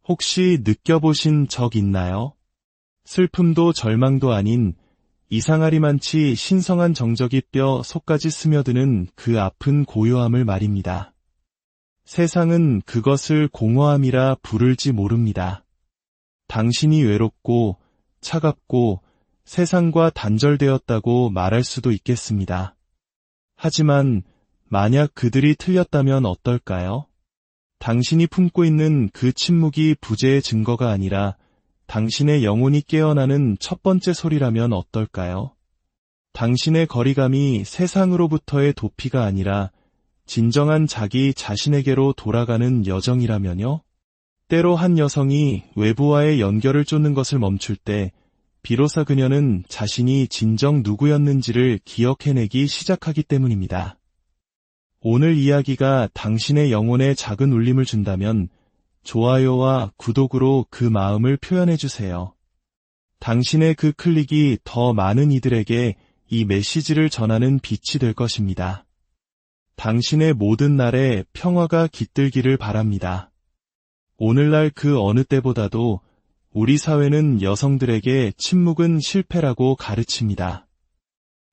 혹시 느껴보신 적 있나요? 슬픔도 절망도 아닌 이상하리만치 신성한 정적이 뼈 속까지 스며드는 그 아픈 고요함을 말입니다. 세상은 그것을 공허함이라 부를지 모릅니다. 당신이 외롭고 차갑고 세상과 단절되었다고 말할 수도 있겠습니다. 하지만 만약 그들이 틀렸다면 어떨까요? 당신이 품고 있는 그 침묵이 부재의 증거가 아니라 당신의 영혼이 깨어나는 첫 번째 소리라면 어떨까요? 당신의 거리감이 세상으로부터의 도피가 아니라 진정한 자기 자신에게로 돌아가는 여정이라면요? 때로 한 여성이 외부와의 연결을 쫓는 것을 멈출 때 비로소 그녀는 자신이 진정 누구였는지를 기억해내기 시작하기 때문입니다. 오늘 이야기가 당신의 영혼에 작은 울림을 준다면 좋아요와 구독으로 그 마음을 표현해주세요. 당신의 그 클릭이 더 많은 이들에게 이 메시지를 전하는 빛이 될 것입니다. 당신의 모든 날에 평화가 깃들기를 바랍니다. 오늘날 그 어느 때보다도 우리 사회는 여성들에게 침묵은 실패라고 가르칩니다.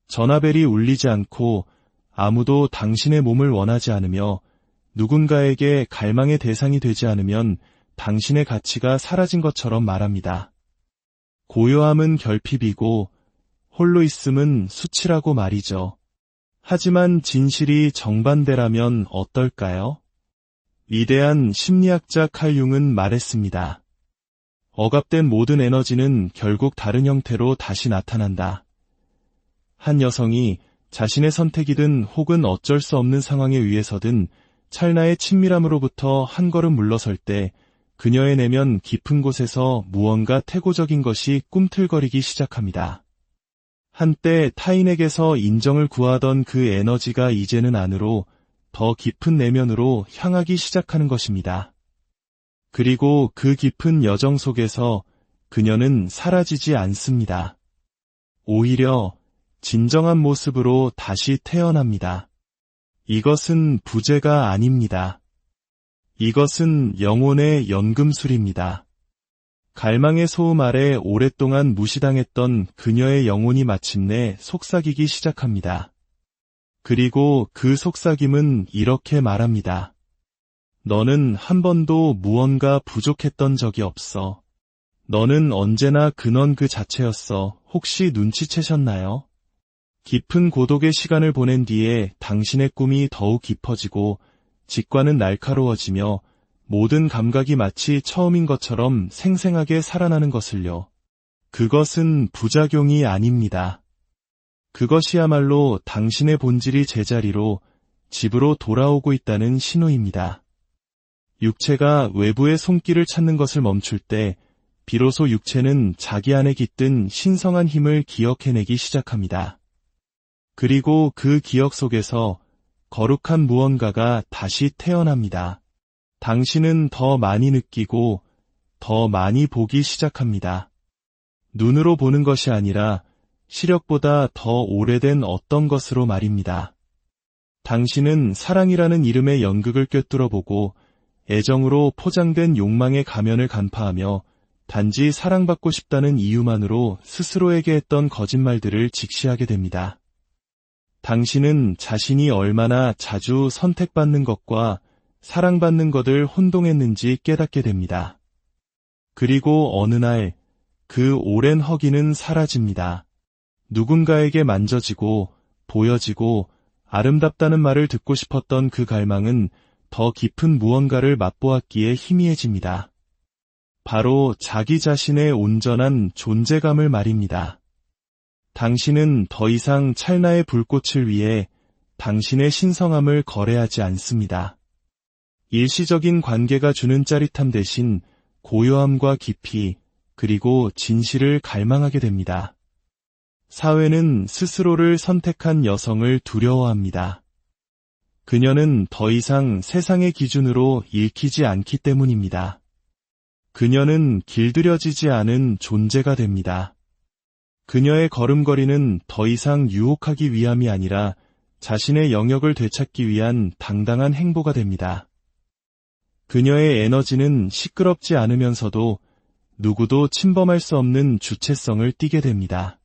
전화벨이 울리지 않고 아무도 당신의 몸을 원하지 않으며 누군가에게 갈망의 대상이 되지 않으면 당신의 가치가 사라진 것처럼 말합니다. 고요함은 결핍이고 홀로 있음은 수치라고 말이죠. 하지만 진실이 정반대라면 어떨까요? 위대한 심리학자 칼 융은 말했습니다. 억압된 모든 에너지는 결국 다른 형태로 다시 나타난다. 한 여성이 자신의 선택이든 혹은 어쩔 수 없는 상황에 의해서든 찰나의 친밀함으로부터 한 걸음 물러설 때 그녀의 내면 깊은 곳에서 무언가 태고적인 것이 꿈틀거리기 시작합니다. 한때 타인에게서 인정을 구하던 그 에너지가 이제는 안으로 더 깊은 내면으로 향하기 시작하는 것입니다. 그리고 그 깊은 여정 속에서 그녀는 사라지지 않습니다. 오히려 진정한 모습으로 다시 태어납니다. 이것은 부재가 아닙니다. 이것은 영혼의 연금술입니다. 갈망의 소음 아래 오랫동안 무시당했던 그녀의 영혼이 마침내 속삭이기 시작합니다. 그리고 그 속삭임은 이렇게 말합니다. 너는 한 번도 무언가 부족했던 적이 없어. 너는 언제나 근원 그 자체였어. 혹시 눈치채셨나요? 깊은 고독의 시간을 보낸 뒤에 당신의 꿈이 더욱 깊어지고 직관은 날카로워지며 모든 감각이 마치 처음인 것처럼 생생하게 살아나는 것을요. 그것은 부작용이 아닙니다. 그것이야말로 당신의 본질이 제자리로 집으로 돌아오고 있다는 신호입니다. 육체가 외부의 손길을 찾는 것을 멈출 때 비로소 육체는 자기 안에 깃든 신성한 힘을 기억해내기 시작합니다. 그리고 그 기억 속에서 거룩한 무언가가 다시 태어납니다. 당신은 더 많이 느끼고 더 많이 보기 시작합니다. 눈으로 보는 것이 아니라 시력보다 더 오래된 어떤 것으로 말입니다. 당신은 사랑이라는 이름의 연극을 꿰뚫어 보고 애정으로 포장된 욕망의 가면을 간파하며 단지 사랑받고 싶다는 이유만으로 스스로에게 했던 거짓말들을 직시하게 됩니다. 당신은 자신이 얼마나 자주 선택받는 것과 사랑받는 것을 혼동했는지 깨닫게 됩니다. 그리고 어느 날 그 오랜 허기는 사라집니다. 누군가에게 만져지고 보여지고 아름답다는 말을 듣고 싶었던 그 갈망은 더 깊은 무언가를 맛보았기에 희미해집니다. 바로 자기 자신의 온전한 존재감을 말입니다. 당신은 더 이상 찰나의 불꽃을 위해 당신의 신성함을 거래하지 않습니다. 일시적인 관계가 주는 짜릿함 대신 고요함과 깊이 그리고 진실을 갈망하게 됩니다. 사회는 스스로를 선택한 여성을 두려워합니다. 그녀는 더 이상 세상의 기준으로 읽히지 않기 때문입니다. 그녀는 길들여지지 않은 존재가 됩니다. 그녀의 걸음걸이는 더 이상 유혹하기 위함이 아니라 자신의 영역을 되찾기 위한 당당한 행보가 됩니다. 그녀의 에너지는 시끄럽지 않으면서도 누구도 침범할 수 없는 주체성을 띠게 됩니다.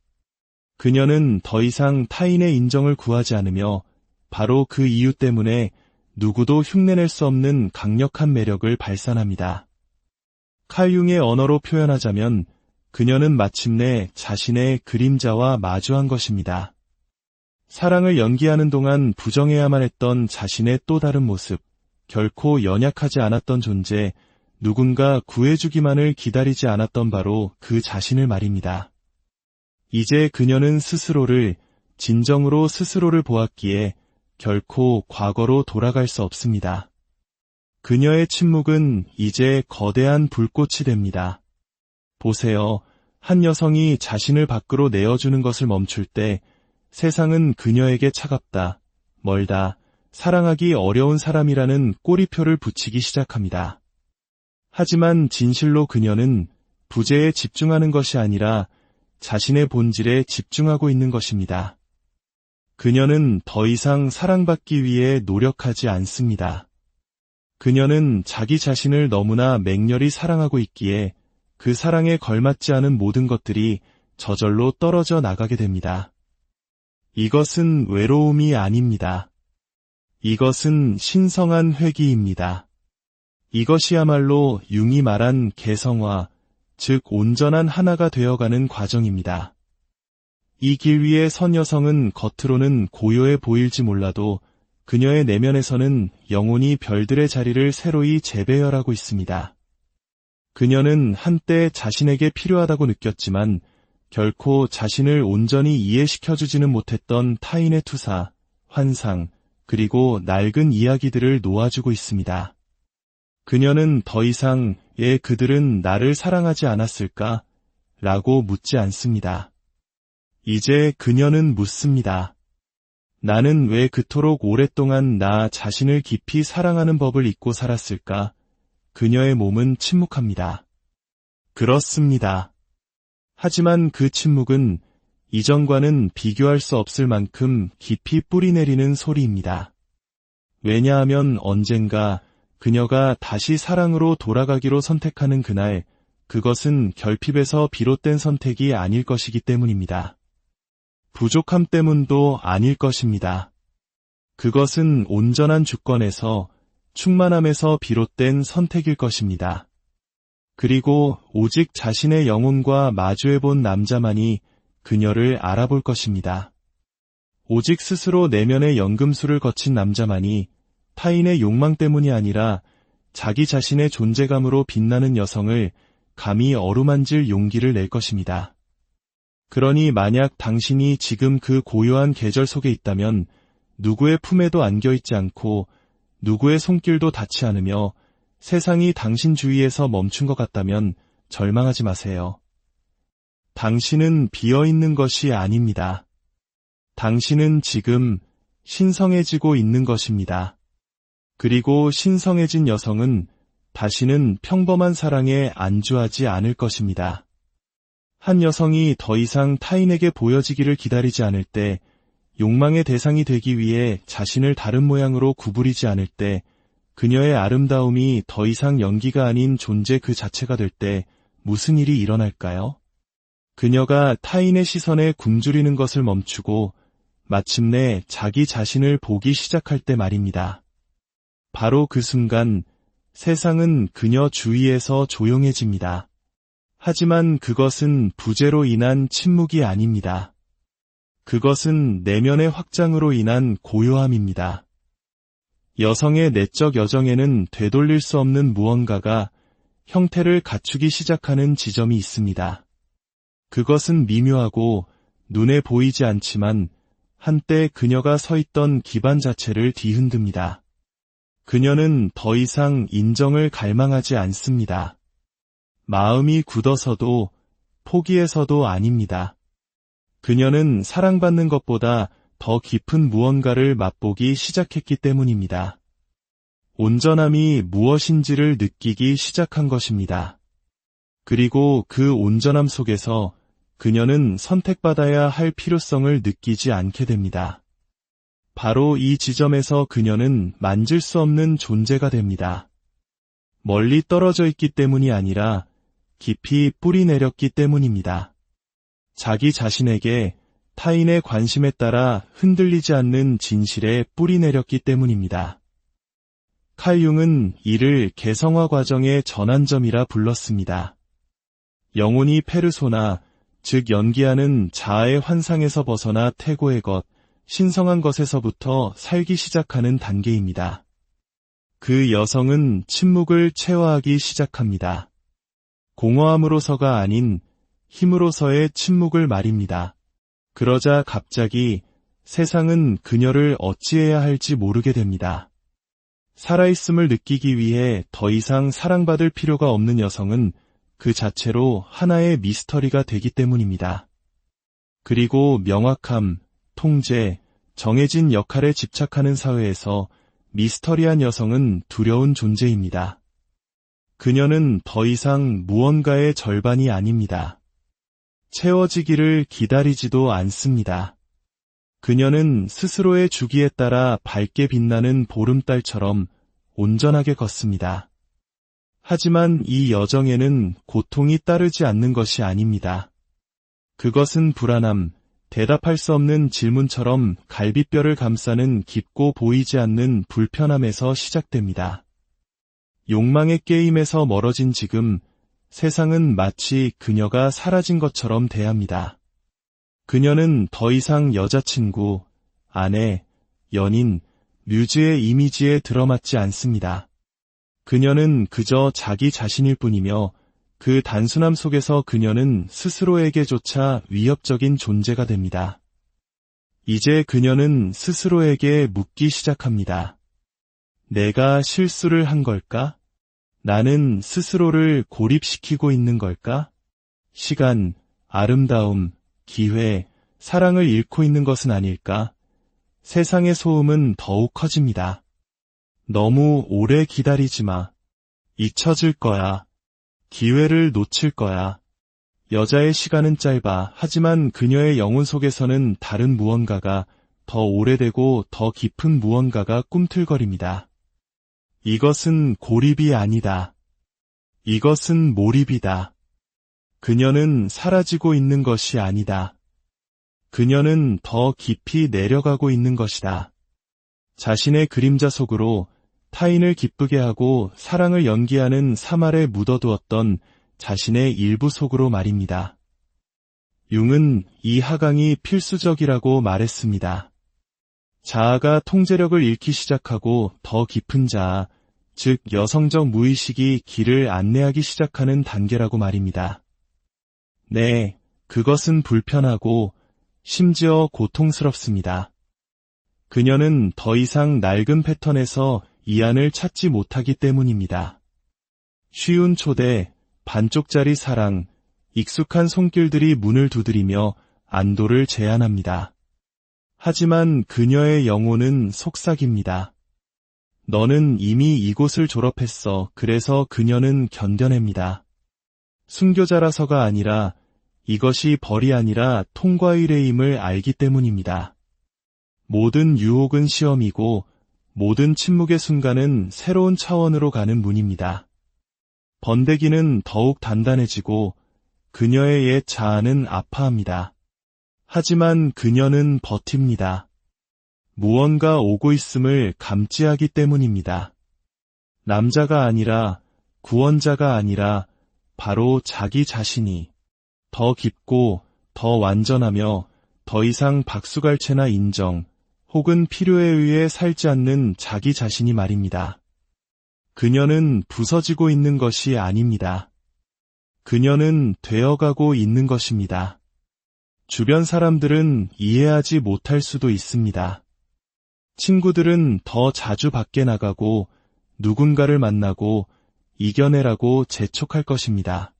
그녀는 더 이상 타인의 인정을 구하지 않으며 바로 그 이유 때문에 누구도 흉내낼 수 없는 강력한 매력을 발산합니다. 칼 융의 언어로 표현하자면 그녀는 마침내 자신의 그림자와 마주한 것입니다. 사랑을 연기하는 동안 부정해야만 했던 자신의 또 다른 모습, 결코 연약하지 않았던 존재, 누군가 구해주기만을 기다리지 않았던 바로 그 자신을 말입니다. 이제 그녀는 진정으로 스스로를 보았기에 결코 과거로 돌아갈 수 없습니다. 그녀의 침묵은 이제 거대한 불꽃이 됩니다. 보세요. 한 여성이 자신을 밖으로 내어주는 것을 멈출 때 세상은 그녀에게 차갑다, 멀다, 사랑하기 어려운 사람이라는 꼬리표를 붙이기 시작합니다. 하지만 진실로 그녀는 부재에 집중하는 것이 아니라 자신의 본질에 집중하고 있는 것입니다. 그녀는 더 이상 사랑받기 위해 노력하지 않습니다. 그녀는 자기 자신을 너무나 맹렬히 사랑하고 있기에 그 사랑에 걸맞지 않은 모든 것들이 저절로 떨어져 나가게 됩니다. 이것은 외로움이 아닙니다. 이것은 신성한 회귀입니다. 이것이야말로 융이 말한 개성화, 즉 온전한 하나가 되어가는 과정입니다. 이 길 위에 선 여성은 겉으로는 고요해 보일지 몰라도 그녀의 내면에서는 영혼이 별들의 자리를 새로이 재배열하고 있습니다. 그녀는 한때 자신에게 필요하다고 느꼈지만 결코 자신을 온전히 이해시켜주지는 못했던 타인의 투사, 환상, 그리고 낡은 이야기들을 놓아주고 있습니다. 그녀는 더 이상 그들은 나를 사랑하지 않았을까? 라고 묻지 않습니다. 이제 그녀는 묻습니다. 나는 왜 그토록 오랫동안 나 자신을 깊이 사랑하는 법을 잊고 살았을까? 그녀의 몸은 침묵합니다. 그렇습니다. 하지만 그 침묵은 이전과는 비교할 수 없을 만큼 깊이 뿌리내리는 소리입니다. 왜냐하면 언젠가 그녀가 다시 사랑으로 돌아가기로 선택하는 그날, 그것은 결핍에서 비롯된 선택이 아닐 것이기 때문입니다. 부족함 때문도 아닐 것입니다. 그것은 온전한 주권에서, 충만함에서 비롯된 선택일 것입니다. 그리고 오직 자신의 영혼과 마주해본 남자만이 그녀를 알아볼 것입니다. 오직 스스로 내면의 연금술을 거친 남자만이 타인의 욕망 때문이 아니라 자기 자신의 존재감으로 빛나는 여성을 감히 어루만질 용기를 낼 것입니다. 그러니 만약 당신이 지금 그 고요한 계절 속에 있다면 누구의 품에도 안겨있지 않고 누구의 손길도 닿지 않으며 세상이 당신 주위에서 멈춘 것 같다면 절망하지 마세요. 당신은 비어있는 것이 아닙니다. 당신은 지금 신성해지고 있는 것입니다. 그리고 신성해진 여성은 다시는 평범한 사랑에 안주하지 않을 것입니다. 한 여성이 더 이상 타인에게 보여지기를 기다리지 않을 때, 욕망의 대상이 되기 위해 자신을 다른 모양으로 구부리지 않을 때, 그녀의 아름다움이 더 이상 연기가 아닌 존재 그 자체가 될 때 무슨 일이 일어날까요? 그녀가 타인의 시선에 굶주리는 것을 멈추고 마침내 자기 자신을 보기 시작할 때 말입니다. 바로 그 순간 세상은 그녀 주위에서 조용해집니다. 하지만 그것은 부재로 인한 침묵이 아닙니다. 그것은 내면의 확장으로 인한 고요함입니다. 여성의 내적 여정에는 되돌릴 수 없는 무언가가 형태를 갖추기 시작하는 지점이 있습니다. 그것은 미묘하고 눈에 보이지 않지만 한때 그녀가 서 있던 기반 자체를 뒤흔듭니다. 그녀는 더 이상 인정을 갈망하지 않습니다. 마음이 굳어서도 포기해서도 아닙니다. 그녀는 사랑받는 것보다 더 깊은 무언가를 맛보기 시작했기 때문입니다. 온전함이 무엇인지를 느끼기 시작한 것입니다. 그리고 그 온전함 속에서 그녀는 선택받아야 할 필요성을 느끼지 않게 됩니다. 바로 이 지점에서 그녀는 만질 수 없는 존재가 됩니다. 멀리 떨어져 있기 때문이 아니라 깊이 뿌리 내렸기 때문입니다. 자기 자신에게 타인의 관심에 따라 흔들리지 않는 진실에 뿌리 내렸기 때문입니다. 칼 융은 이를 개성화 과정의 전환점이라 불렀습니다. 영혼이 페르소나, 즉 연기하는 자아의 환상에서 벗어나 태고의 것, 신성한 것에서부터 살기 시작하는 단계입니다. 그 여성은 침묵을 체화하기 시작합니다. 공허함으로서가 아닌 힘으로서의 침묵을 말입니다. 그러자 갑자기 세상은 그녀를 어찌해야 할지 모르게 됩니다. 살아있음을 느끼기 위해 더 이상 사랑받을 필요가 없는 여성은 그 자체로 하나의 미스터리가 되기 때문입니다. 그리고 명확함, 통제, 정해진 역할에 집착하는 사회에서 미스터리한 여성은 두려운 존재입니다. 그녀는 더 이상 무언가의 절반이 아닙니다. 채워지기를 기다리지도 않습니다. 그녀는 스스로의 주기에 따라 밝게 빛나는 보름달처럼 온전하게 걷습니다. 하지만 이 여정에는 고통이 따르지 않는 것이 아닙니다. 그것은 불안함, 대답할 수 없는 질문처럼 갈비뼈를 감싸는 깊고 보이지 않는 불편함에서 시작됩니다. 욕망의 게임에서 멀어진 지금 세상은 마치 그녀가 사라진 것처럼 대합니다. 그녀는 더 이상 여자친구, 아내, 연인, 뮤즈의 이미지에 들어맞지 않습니다. 그녀는 그저 자기 자신일 뿐이며 그 단순함 속에서 그녀는 스스로에게조차 위협적인 존재가 됩니다. 이제 그녀는 스스로에게 묻기 시작합니다. 내가 실수를 한 걸까? 나는 스스로를 고립시키고 있는 걸까? 시간, 아름다움, 기회, 사랑을 잃고 있는 것은 아닐까? 세상의 소음은 더욱 커집니다. 너무 오래 기다리지 마. 잊혀질 거야. 기회를 놓칠 거야. 여자의 시간은 짧아. 하지만 그녀의 영혼 속에서는 다른 무언가가, 더 오래되고 더 깊은 무언가가 꿈틀거립니다. 이것은 고립이 아니다. 이것은 몰입이다. 그녀는 사라지고 있는 것이 아니다. 그녀는 더 깊이 내려가고 있는 것이다. 자신의 그림자 속으로 타인을 기쁘게 하고 사랑을 연기하는 사말에 묻어두었던 자신의 일부 속으로 말입니다. 융은 이 하강이 필수적이라고 말했습니다. 자아가 통제력을 잃기 시작하고 더 깊은 자아, 즉 여성적 무의식이 길을 안내하기 시작하는 단계라고 말입니다. 네, 그것은 불편하고 심지어 고통스럽습니다. 그녀는 더 이상 낡은 패턴에서 이안을 찾지 못하기 때문입니다. 쉬운 초대, 반쪽짜리 사랑, 익숙한 손길들이 문을 두드리며 안도를 제안합니다. 하지만 그녀의 영혼은 속삭입니다. 너는 이미 이곳을 졸업했어. 그래서 그녀는 견뎌냅니다. 순교자라서가 아니라 이것이 벌이 아니라 통과의 레임을 알기 때문입니다. 모든 유혹은 시험이고 모든 침묵의 순간은 새로운 차원으로 가는 문입니다. 번데기는 더욱 단단해지고 그녀의 옛 자아는 아파합니다. 하지만 그녀는 버팁니다. 무언가 오고 있음을 감지하기 때문입니다. 남자가 아니라 구원자가 아니라 바로 자기 자신이 더 깊고 더 완전하며 더 이상 박수갈채나 인정 혹은 필요에 의해 살지 않는 자기 자신이 말입니다. 그녀는 부서지고 있는 것이 아닙니다. 그녀는 되어가고 있는 것입니다. 주변 사람들은 이해하지 못할 수도 있습니다. 친구들은 더 자주 밖에 나가고 누군가를 만나고 이겨내라고 재촉할 것입니다.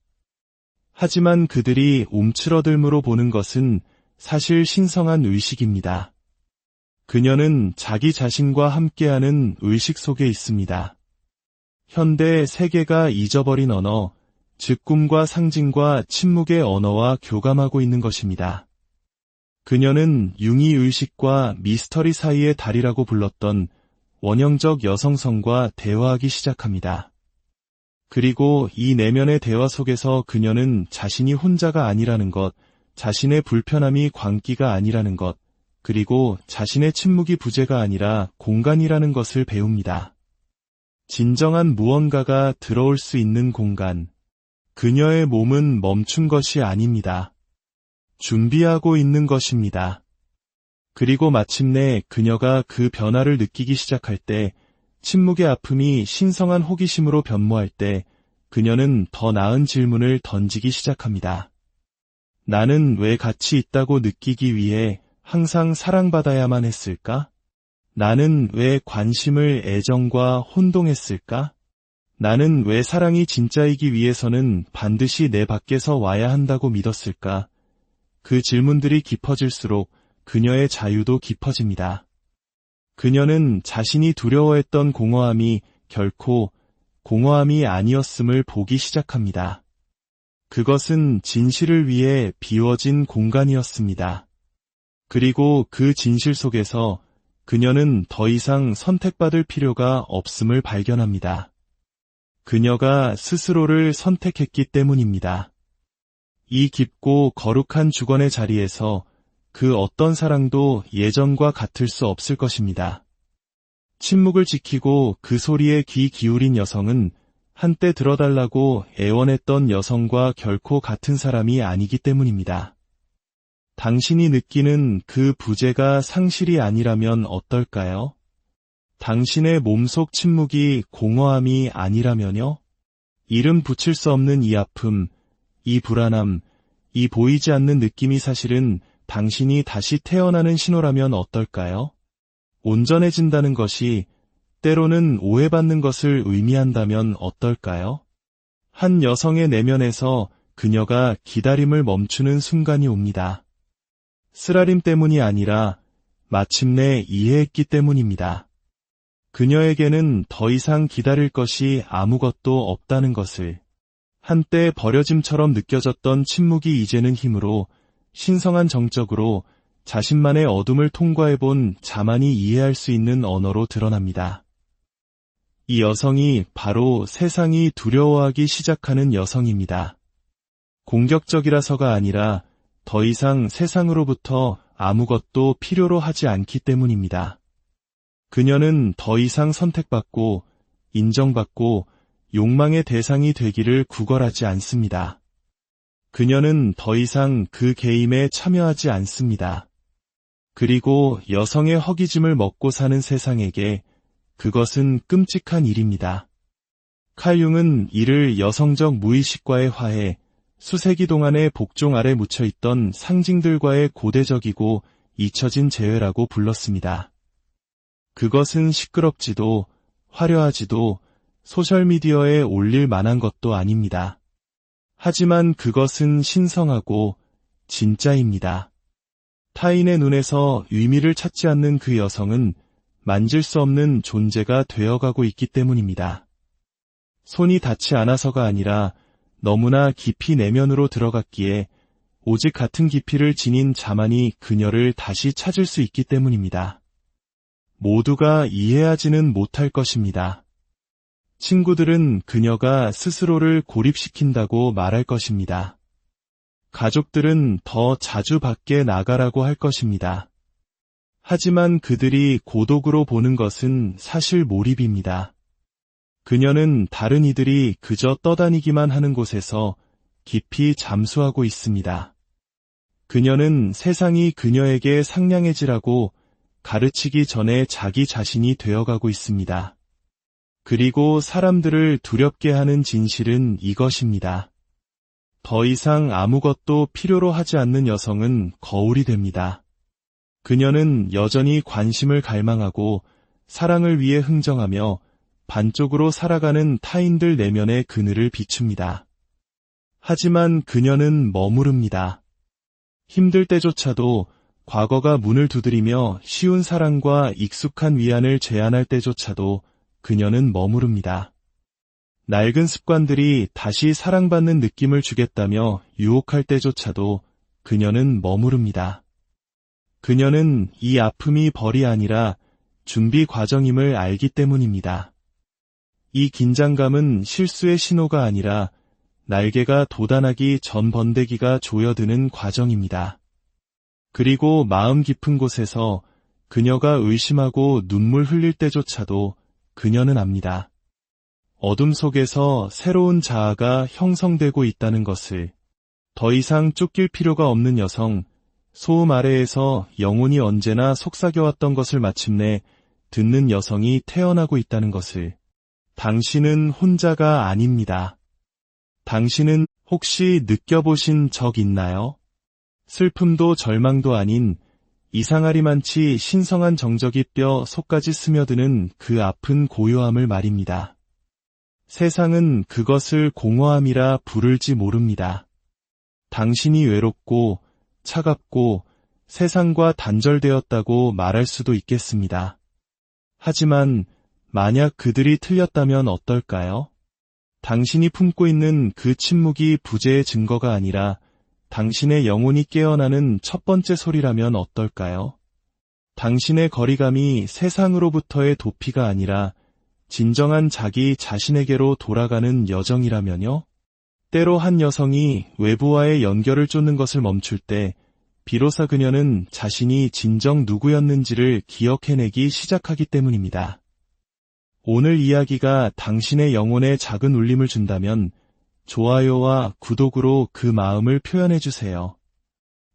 하지만 그들이 움츠러들므로 보는 것은 사실 신성한 의식입니다. 그녀는 자기 자신과 함께하는 의식 속에 있습니다. 현대 세계가 잊어버린 언어, 즉 꿈과 상징과 침묵의 언어와 교감하고 있는 것입니다. 그녀는 융이 의식과 미스터리 사이의 다리라고 불렀던 원형적 여성성과 대화하기 시작합니다. 그리고 이 내면의 대화 속에서 그녀는 자신이 혼자가 아니라는 것, 자신의 불편함이 광기가 아니라는 것, 그리고 자신의 침묵이 부재가 아니라 공간이라는 것을 배웁니다. 진정한 무언가가 들어올 수 있는 공간. 그녀의 몸은 멈춘 것이 아닙니다. 준비하고 있는 것입니다. 그리고 마침내 그녀가 그 변화를 느끼기 시작할 때, 침묵의 아픔이 신성한 호기심으로 변모할 때, 그녀는 더 나은 질문을 던지기 시작합니다. 나는 왜 가치 있다고 느끼기 위해 항상 사랑받아야만 했을까? 나는 왜 관심을 애정과 혼동했을까? 나는 왜 사랑이 진짜이기 위해서는 반드시 내 밖에서 와야 한다고 믿었을까? 그 질문들이 깊어질수록 그녀의 자유도 깊어집니다. 그녀는 자신이 두려워했던 공허함이 결코 공허함이 아니었음을 보기 시작합니다. 그것은 진실을 위해 비워진 공간이었습니다. 그리고 그 진실 속에서 그녀는 더 이상 선택받을 필요가 없음을 발견합니다. 그녀가 스스로를 선택했기 때문입니다. 이 깊고 거룩한 주권의 자리에서 그 어떤 사랑도 예전과 같을 수 없을 것입니다. 침묵을 지키고 그 소리에 귀 기울인 여성은 한때 들어달라고 애원했던 여성과 결코 같은 사람이 아니기 때문입니다. 당신이 느끼는 그 부재가 상실이 아니라면 어떨까요? 당신의 몸속 침묵이 공허함이 아니라면요? 이름 붙일 수 없는 이 아픔, 이 불안함, 이 보이지 않는 느낌이 사실은 당신이 다시 태어나는 신호라면 어떨까요? 온전해진다는 것이 때로는 오해받는 것을 의미한다면 어떨까요? 한 여성의 내면에서 그녀가 기다림을 멈추는 순간이 옵니다. 쓰라림 때문이 아니라 마침내 이해했기 때문입니다. 그녀에게는 더 이상 기다릴 것이 아무것도 없다는 것을, 한때 버려짐처럼 느껴졌던 침묵이 이제는 힘으로, 신성한 정적으로 자신만의 어둠을 통과해본 자만이 이해할 수 있는 언어로 드러납니다. 이 여성이 바로 세상이 두려워하기 시작하는 여성입니다. 공격적이라서가 아니라 더 이상 세상으로부터 아무것도 필요로 하지 않기 때문입니다. 그녀는 더 이상 선택받고 인정받고 욕망의 대상이 되기를 구걸하지 않습니다. 그녀는 더 이상 그 게임에 참여하지 않습니다. 그리고 여성의 허기짐을 먹고 사는 세상에게 그것은 끔찍한 일입니다. 칼 융은 이를 여성적 무의식과의 화해, 수세기 동안의 복종 아래 묻혀있던 상징들과의 고대적이고 잊혀진 재회라고 불렀습니다. 그것은 시끄럽지도 화려하지도 소셜미디어에 올릴 만한 것도 아닙니다. 하지만 그것은 신성하고 진짜입니다. 타인의 눈에서 의미를 찾지 않는 그 여성은 만질 수 없는 존재가 되어가고 있기 때문입니다. 손이 닿지 않아서가 아니라 너무나 깊이 내면으로 들어갔기에 오직 같은 깊이를 지닌 자만이 그녀를 다시 찾을 수 있기 때문입니다. 모두가 이해하지는 못할 것입니다. 친구들은 그녀가 스스로를 고립시킨다고 말할 것입니다. 가족들은 더 자주 밖에 나가라고 할 것입니다. 하지만 그들이 고독으로 보는 것은 사실 몰입입니다. 그녀는 다른 이들이 그저 떠다니기만 하는 곳에서 깊이 잠수하고 있습니다. 그녀는 세상이 그녀에게 상냥해지라고 가르치기 전에 자기 자신이 되어가고 있습니다. 그리고 사람들을 두렵게 하는 진실은 이것입니다. 더 이상 아무것도 필요로 하지 않는 여성은 거울이 됩니다. 그녀는 여전히 관심을 갈망하고 사랑을 위해 흥정하며 반쪽으로 살아가는 타인들 내면의 그늘을 비춥니다. 하지만 그녀는 머무릅니다. 힘들 때조차도, 과거가 문을 두드리며 쉬운 사랑과 익숙한 위안을 제안할 때조차도 그녀는 머무릅니다. 낡은 습관들이 다시 사랑받는 느낌을 주겠다며 유혹할 때조차도 그녀는 머무릅니다. 그녀는 이 아픔이 벌이 아니라 준비 과정임을 알기 때문입니다. 이 긴장감은 실수의 신호가 아니라 날개가 돋아나기 전 번데기가 조여드는 과정입니다. 그리고 마음 깊은 곳에서 그녀가 의심하고 눈물 흘릴 때조차도 그녀는 압니다. 어둠 속에서 새로운 자아가 형성되고 있다는 것을. 더 이상 쫓길 필요가 없는 여성, 소음 아래에서 영혼이 언제나 속삭여왔던 것을 마침내 듣는 여성이 태어나고 있다는 것을. 당신은 혼자가 아닙니다. 당신은 혹시 느껴보신 적 있나요? 슬픔도 절망도 아닌 이상하리만치 신성한 정적이 뼈 속까지 스며드는 그 아픈 고요함을 말입니다. 세상은 그것을 공허함이라 부를지 모릅니다. 당신이 외롭고 차갑고 세상과 단절되었다고 말할 수도 있겠습니다. 하지만 만약 그들이 틀렸다면 어떨까요? 당신이 품고 있는 그 침묵이 부재의 증거가 아니라 당신의 영혼이 깨어나는 첫 번째 소리라면 어떨까요? 당신의 거리감이 세상으로부터의 도피가 아니라 진정한 자기 자신에게로 돌아가는 여정이라면요? 때로 한 여성이 외부와의 연결을 쫓는 것을 멈출 때 비로소 그녀는 자신이 진정 누구였는지를 기억해내기 시작하기 때문입니다. 오늘 이야기가 당신의 영혼에 작은 울림을 준다면 좋아요와 구독으로 그 마음을 표현해주세요.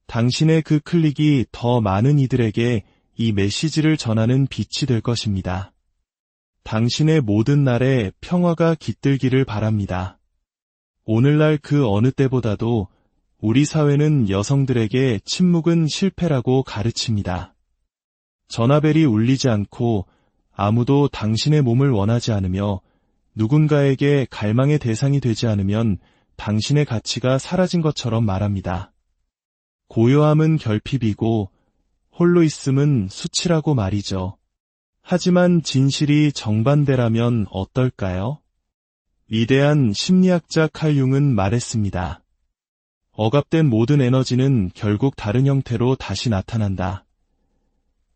당신의 그 클릭이 더 많은 이들에게 이 메시지를 전하는 빛이 될 것입니다. 당신의 모든 날에 평화가 깃들기를 바랍니다. 오늘날 그 어느 때보다도 우리 사회는 여성들에게 침묵은 실패라고 가르칩니다. 전화벨이 울리지 않고 아무도 당신의 몸을 원하지 않으며 누군가에게 갈망의 대상이 되지 않으면 당신의 가치가 사라진 것처럼 말합니다. 고요함은 결핍이고 홀로 있음은 수치라고 말이죠. 하지만 진실이 정반대라면 어떨까요? 위대한 심리학자 칼 융은 말했습니다. 억압된 모든 에너지는 결국 다른 형태로 다시 나타난다.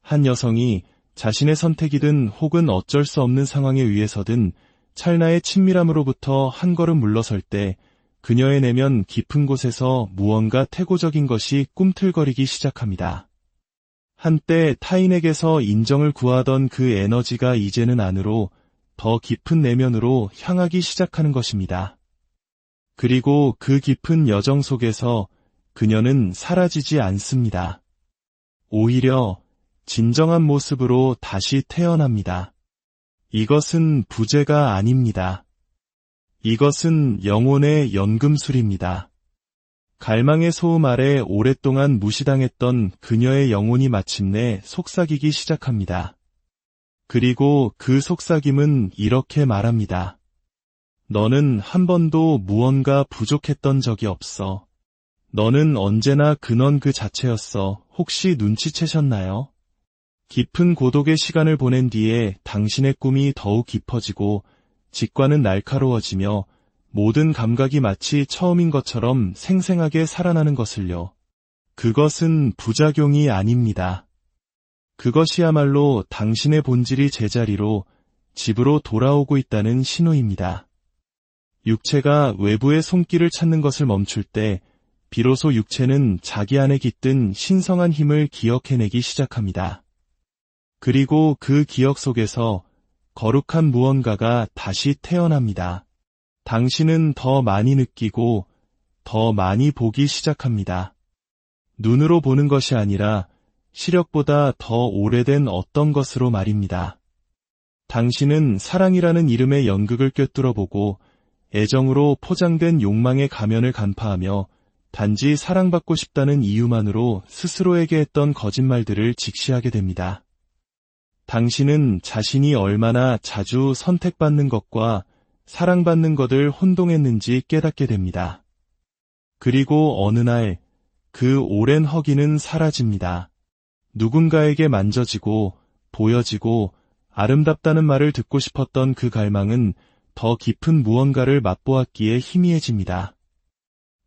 한 여성이 자신의 선택이든 혹은 어쩔 수 없는 상황에 의해서든 찰나의 친밀함으로부터 한 걸음 물러설 때 그녀의 내면 깊은 곳에서 무언가 태고적인 것이 꿈틀거리기 시작합니다. 한때 타인에게서 인정을 구하던 그 에너지가 이제는 안으로 더 깊은 내면으로 향하기 시작하는 것입니다. 그리고 그 깊은 여정 속에서 그녀는 사라지지 않습니다. 오히려 진정한 모습으로 다시 태어납니다. 이것은 부재가 아닙니다. 이것은 영혼의 연금술입니다. 갈망의 소음 아래 오랫동안 무시당했던 그녀의 영혼이 마침내 속삭이기 시작합니다. 그리고 그 속삭임은 이렇게 말합니다. 너는 한 번도 무언가 부족했던 적이 없어. 너는 언제나 근원 그 자체였어. 혹시 눈치채셨나요? 깊은 고독의 시간을 보낸 뒤에 당신의 꿈이 더욱 깊어지고 직관은 날카로워지며 모든 감각이 마치 처음인 것처럼 생생하게 살아나는 것을요. 그것은 부작용이 아닙니다. 그것이야말로 당신의 본질이 제자리로 집으로 돌아오고 있다는 신호입니다. 육체가 외부의 손길을 찾는 것을 멈출 때 비로소 육체는 자기 안에 깃든 신성한 힘을 기억해내기 시작합니다. 그리고 그 기억 속에서 거룩한 무언가가 다시 태어납니다. 당신은 더 많이 느끼고 더 많이 보기 시작합니다. 눈으로 보는 것이 아니라 시력보다 더 오래된 어떤 것으로 말입니다. 당신은 사랑이라는 이름의 연극을 꿰뚫어 보고 애정으로 포장된 욕망의 가면을 간파하며 단지 사랑받고 싶다는 이유만으로 스스로에게 했던 거짓말들을 직시하게 됩니다. 당신은 자신이 얼마나 자주 선택받는 것과 사랑받는 것을 혼동했는지 깨닫게 됩니다. 그리고 어느 날 그 오랜 허기는 사라집니다. 누군가에게 만져지고 보여지고 아름답다는 말을 듣고 싶었던 그 갈망은 더 깊은 무언가를 맛보았기에 희미해집니다.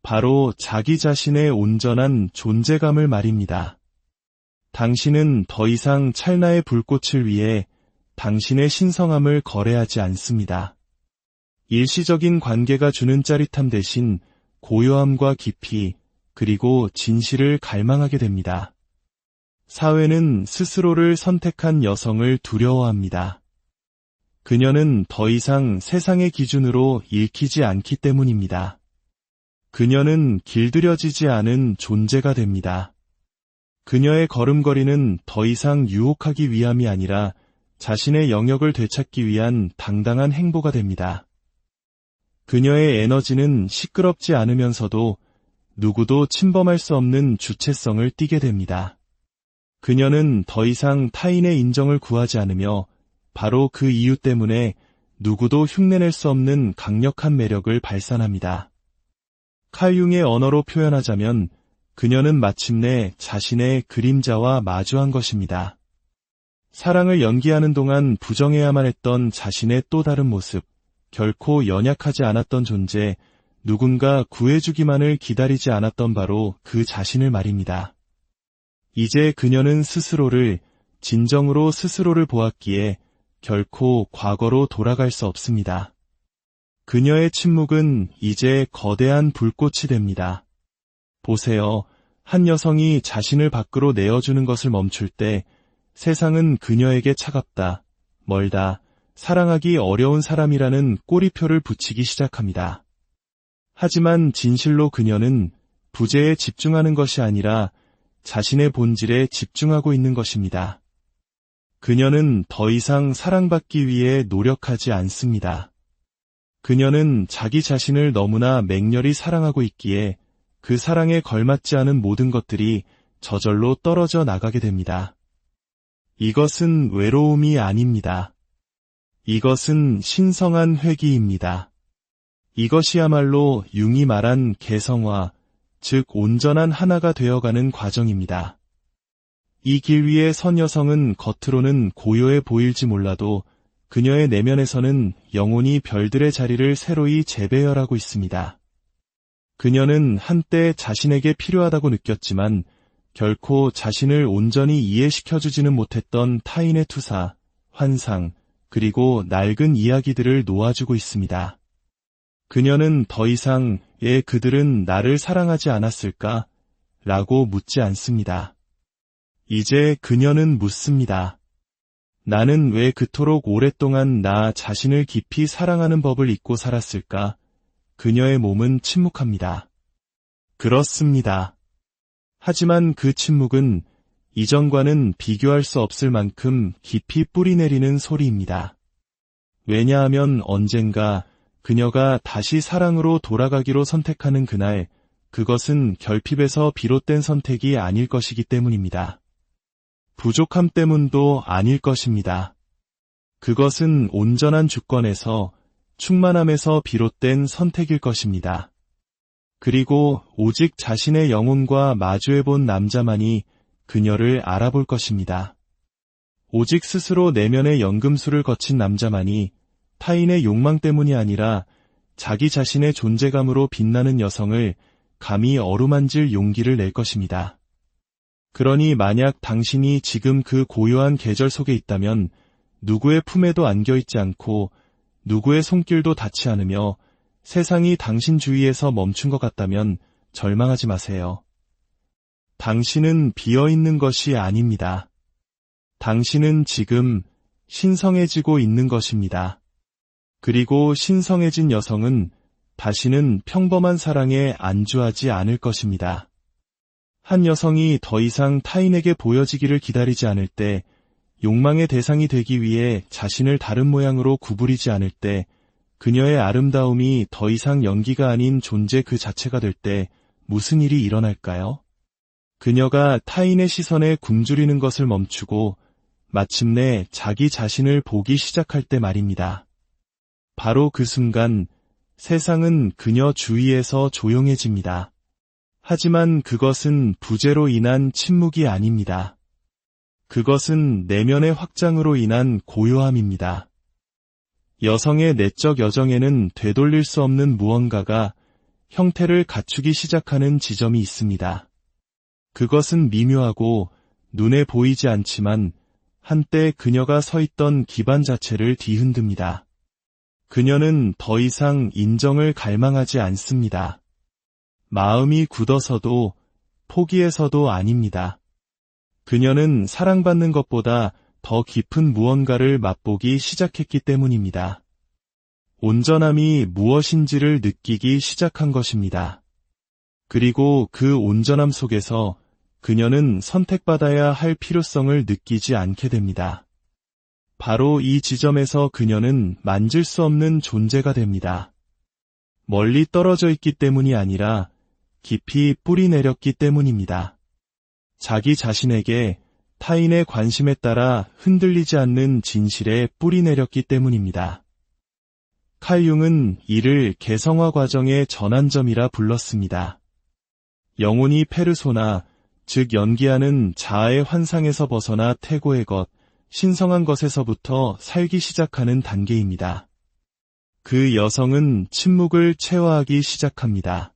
바로 자기 자신의 온전한 존재감을 말입니다. 당신은 더 이상 찰나의 불꽃을 위해 당신의 신성함을 거래하지 않습니다. 일시적인 관계가 주는 짜릿함 대신 고요함과 깊이, 그리고 진실을 갈망하게 됩니다. 사회는 스스로를 선택한 여성을 두려워합니다. 그녀는 더 이상 세상의 기준으로 읽히지 않기 때문입니다. 그녀는 길들여지지 않은 존재가 됩니다. 그녀의 걸음걸이는 더 이상 유혹하기 위함이 아니라 자신의 영역을 되찾기 위한 당당한 행보가 됩니다. 그녀의 에너지는 시끄럽지 않으면서도 누구도 침범할 수 없는 주체성을 띠게 됩니다. 그녀는 더 이상 타인의 인정을 구하지 않으며 바로 그 이유 때문에 누구도 흉내낼 수 없는 강력한 매력을 발산합니다. 칼 융의 언어로 표현하자면 그녀는 마침내 자신의 그림자와 마주한 것입니다. 사랑을 연기하는 동안 부정해야만 했던 자신의 또 다른 모습, 결코 연약하지 않았던 존재, 누군가 구해주기만을 기다리지 않았던 바로 그 자신을 말입니다. 이제 그녀는 진정으로 스스로를 보았기에 결코 과거로 돌아갈 수 없습니다. 그녀의 침묵은 이제 거대한 불꽃이 됩니다. 보세요. 한 여성이 자신을 밖으로 내어주는 것을 멈출 때 세상은 그녀에게 차갑다, 멀다, 사랑하기 어려운 사람이라는 꼬리표를 붙이기 시작합니다. 하지만 진실로 그녀는 부재에 집중하는 것이 아니라 자신의 본질에 집중하고 있는 것입니다. 그녀는 더 이상 사랑받기 위해 노력하지 않습니다. 그녀는 자기 자신을 너무나 맹렬히 사랑하고 있기에 그 사랑에 걸맞지 않은 모든 것들이 저절로 떨어져 나가게 됩니다. 이것은 외로움이 아닙니다. 이것은 신성한 회귀입니다. 이것이야말로 융이 말한 개성화, 즉 온전한 하나가 되어가는 과정입니다. 이 길 위에 선 여성은 겉으로는 고요해 보일지 몰라도 그녀의 내면에서는 영혼이 별들의 자리를 새로이 재배열하고 있습니다. 그녀는 한때 자신에게 필요하다고 느꼈지만 결코 자신을 온전히 이해시켜주지는 못했던 타인의 투사, 환상, 그리고 낡은 이야기들을 놓아주고 있습니다. 그녀는 더 이상 그들은 나를 사랑하지 않았을까? 라고 묻지 않습니다. 이제 그녀는 묻습니다. 나는 왜 그토록 오랫동안 나 자신을 깊이 사랑하는 법을 잊고 살았을까? 그녀의 몸은 침묵합니다. 그렇습니다. 하지만 그 침묵은 이전과는 비교할 수 없을 만큼 깊이 뿌리내리는 소리입니다. 왜냐하면 언젠가 그녀가 다시 사랑으로 돌아가기로 선택하는 그날, 그것은 결핍에서 비롯된 선택이 아닐 것이기 때문입니다. 부족함 때문도 아닐 것입니다. 그것은 온전한 주권에서, 충만함에서 비롯된 선택일 것입니다. 그리고 오직 자신의 영혼과 마주해본 남자만이 그녀를 알아볼 것입니다. 오직 스스로 내면의 연금술을 거친 남자만이 타인의 욕망 때문이 아니라 자기 자신의 존재감으로 빛나는 여성을 감히 어루만질 용기를 낼 것입니다. 그러니 만약 당신이 지금 그 고요한 계절 속에 있다면 누구의 품에도 안겨있지 않고 누구의 손길도 닿지 않으며 세상이 당신 주위에서 멈춘 것 같다면 절망하지 마세요. 당신은 비어있는 것이 아닙니다. 당신은 지금 신성해지고 있는 것입니다. 그리고 신성해진 여성은 다시는 평범한 사랑에 안주하지 않을 것입니다. 한 여성이 더 이상 타인에게 보여지기를 기다리지 않을 때, 욕망의 대상이 되기 위해 자신을 다른 모양으로 구부리지 않을 때, 그녀의 아름다움이 더 이상 연기가 아닌 존재 그 자체가 될 때 무슨 일이 일어날까요? 그녀가 타인의 시선에 굶주리는 것을 멈추고 마침내 자기 자신을 보기 시작할 때 말입니다. 바로 그 순간 세상은 그녀 주위에서 조용해집니다. 하지만 그것은 부재로 인한 침묵이 아닙니다. 그것은 내면의 확장으로 인한 고요함입니다. 여성의 내적 여정에는 되돌릴 수 없는 무언가가 형태를 갖추기 시작하는 지점이 있습니다. 그것은 미묘하고 눈에 보이지 않지만 한때 그녀가 서 있던 기반 자체를 뒤흔듭니다. 그녀는 더 이상 인정을 갈망하지 않습니다. 마음이 굳어서도 포기해서도 아닙니다. 그녀는 사랑받는 것보다 더 깊은 무언가를 맛보기 시작했기 때문입니다. 온전함이 무엇인지를 느끼기 시작한 것입니다. 그리고 그 온전함 속에서 그녀는 선택받아야 할 필요성을 느끼지 않게 됩니다. 바로 이 지점에서 그녀는 만질 수 없는 존재가 됩니다. 멀리 떨어져 있기 때문이 아니라 깊이 뿌리 내렸기 때문입니다. 자기 자신에게 타인의 관심에 따라 흔들리지 않는 진실에 뿌리 내렸기 때문입니다. 칼 융은 이를 개성화 과정의 전환점이라 불렀습니다. 영혼이 페르소나, 즉 연기하는 자아의 환상에서 벗어나 태고의 것, 신성한 것에서부터 살기 시작하는 단계입니다. 그 여성은 침묵을 체화하기 시작합니다.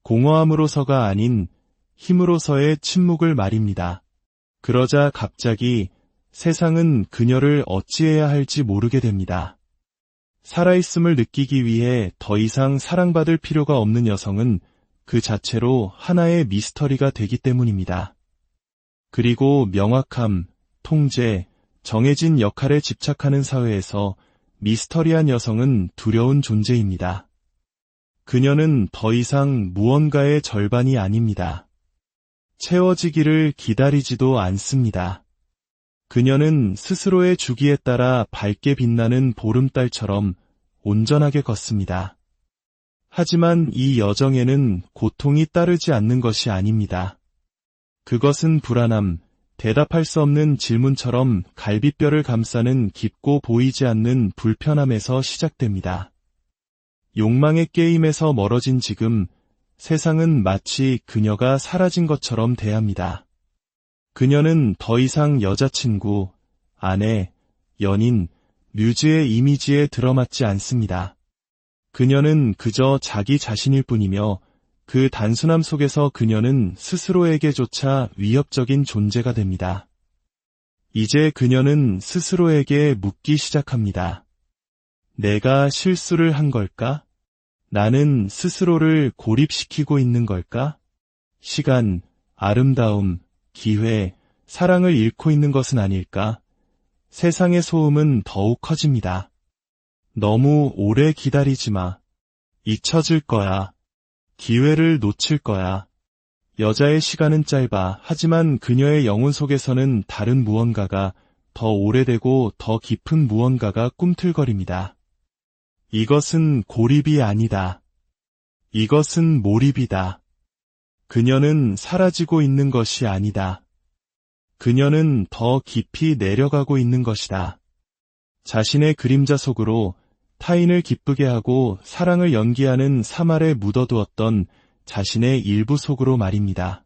공허함으로서가 아닌 힘으로서의 침묵을 말입니다. 그러자 갑자기 세상은 그녀를 어찌해야 할지 모르게 됩니다. 살아있음을 느끼기 위해 더 이상 사랑받을 필요가 없는 여성은 그 자체로 하나의 미스터리가 되기 때문입니다. 그리고 명확함, 통제, 정해진 역할에 집착하는 사회에서 미스터리한 여성은 두려운 존재입니다. 그녀는 더 이상 무언가의 절반이 아닙니다. 채워지기를 기다리지도 않습니다. 그녀는 스스로의 주기에 따라 밝게 빛나는 보름달처럼 온전하게 걷습니다. 하지만 이 여정에는 고통이 따르지 않는 것이 아닙니다. 그것은 불안함, 대답할 수 없는 질문처럼 갈비뼈를 감싸는 깊고 보이지 않는 불편함에서 시작됩니다. 욕망의 게임에서 멀어진 지금 세상은 마치 그녀가 사라진 것처럼 대합니다. 그녀는 더 이상 여자친구, 아내, 연인, 뮤즈의 이미지에 들어맞지 않습니다. 그녀는 그저 자기 자신일 뿐이며 그 단순함 속에서 그녀는 스스로에게조차 위협적인 존재가 됩니다. 이제 그녀는 스스로에게 묻기 시작합니다. 내가 실수를 한 걸까? 나는 스스로를 고립시키고 있는 걸까? 시간, 아름다움, 기회, 사랑을 잃고 있는 것은 아닐까? 세상의 소음은 더욱 커집니다. 너무 오래 기다리지 마. 잊혀질 거야. 기회를 놓칠 거야. 여자의 시간은 짧아. 하지만 그녀의 영혼 속에서는 다른 무언가가, 더 오래되고 더 깊은 무언가가 꿈틀거립니다. 이것은 고립이 아니다. 이것은 몰입이다. 그녀는 사라지고 있는 것이 아니다. 그녀는 더 깊이 내려가고 있는 것이다. 자신의 그림자 속으로 타인을 기쁘게 하고 사랑을 연기하는 사말에 묻어두었던 자신의 일부 속으로 말입니다.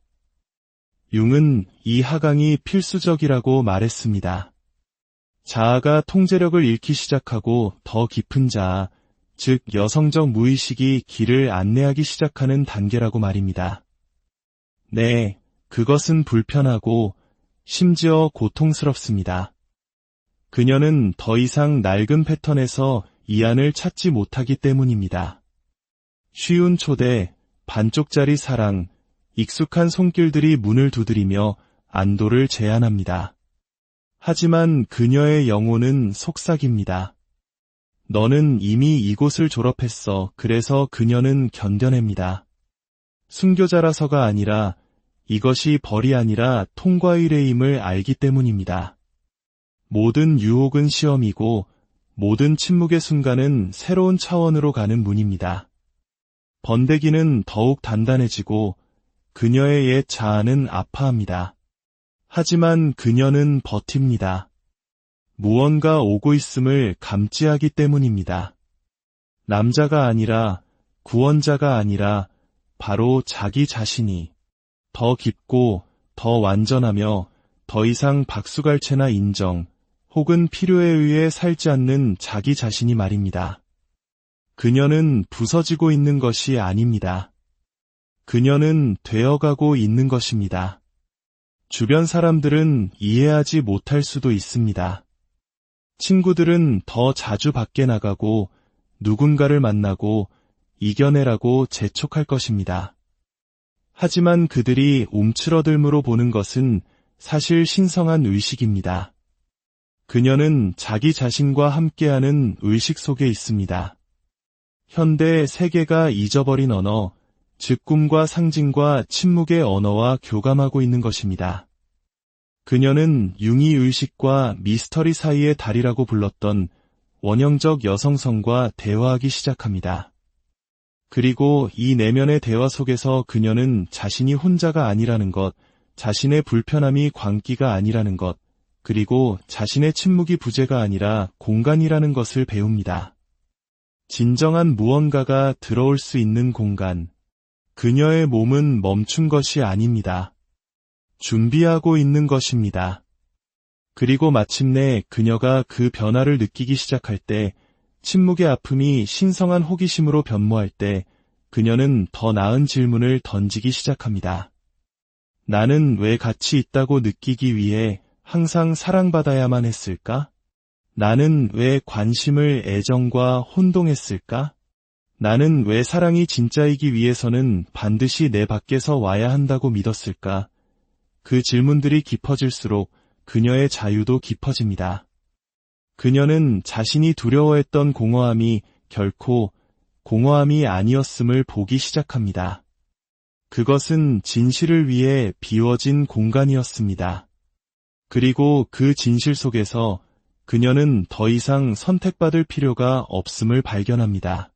융은 이 하강이 필수적이라고 말했습니다. 자아가 통제력을 잃기 시작하고 더 깊은 자아, 즉 여성적 무의식이 길을 안내하기 시작하는 단계라고 말입니다. 네, 그것은 불편하고 심지어 고통스럽습니다. 그녀는 더 이상 낡은 패턴에서 이안을 찾지 못하기 때문입니다. 쉬운 초대, 반쪽짜리 사랑, 익숙한 손길들이 문을 두드리며 안도를 제안합니다. 하지만 그녀의 영혼은 속삭입니다. 너는 이미 이곳을 졸업했어. 그래서 그녀는 견뎌냅니다. 순교자라서가 아니라 이것이 벌이 아니라 통과의 의뢰임을 알기 때문입니다. 모든 유혹은 시험이고 모든 침묵의 순간은 새로운 차원으로 가는 문입니다. 번데기는 더욱 단단해지고 그녀의 옛 자아는 아파합니다. 하지만 그녀는 버팁니다. 무언가 오고 있음을 감지하기 때문입니다. 남자가 아니라 구원자가 아니라 바로 자기 자신이 더 깊고 더 완전하며 더 이상 박수갈채나 인정 혹은 필요에 의해 살지 않는 자기 자신이 말입니다. 그녀는 부서지고 있는 것이 아닙니다. 그녀는 되어가고 있는 것입니다. 주변 사람들은 이해하지 못할 수도 있습니다. 친구들은 더 자주 밖에 나가고 누군가를 만나고 이겨내라고 재촉할 것입니다. 하지만 그들이 움츠러들므로 보는 것은 사실 신성한 의식입니다. 그녀는 자기 자신과 함께하는 의식 속에 있습니다. 현대 세계가 잊어버린 언어, 즉 꿈과 상징과 침묵의 언어와 교감하고 있는 것입니다. 그녀는 융이 의식과 미스터리 사이의 달이라고 불렀던 원형적 여성성과 대화하기 시작합니다. 그리고 이 내면의 대화 속에서 그녀는 자신이 혼자가 아니라는 것, 자신의 불편함이 광기가 아니라는 것, 그리고 자신의 침묵이 부재가 아니라 공간이라는 것을 배웁니다. 진정한 무언가가 들어올 수 있는 공간. 그녀의 몸은 멈춘 것이 아닙니다. 준비하고 있는 것입니다. 그리고 마침내 그녀가 그 변화를 느끼기 시작할 때, 침묵의 아픔이 신성한 호기심으로 변모할 때, 그녀는 더 나은 질문을 던지기 시작합니다. 나는 왜 가치 있다고 느끼기 위해 항상 사랑받아야만 했을까? 나는 왜 관심을 애정과 혼동했을까? 나는 왜 사랑이 진짜이기 위해서는 반드시 내 밖에서 와야 한다고 믿었을까? 그 질문들이 깊어질수록 그녀의 자유도 깊어집니다. 그녀는 자신이 두려워했던 공허함이 결코 공허함이 아니었음을 보기 시작합니다. 그것은 진실을 위해 비워진 공간이었습니다. 그리고 그 진실 속에서 그녀는 더 이상 선택받을 필요가 없음을 발견합니다.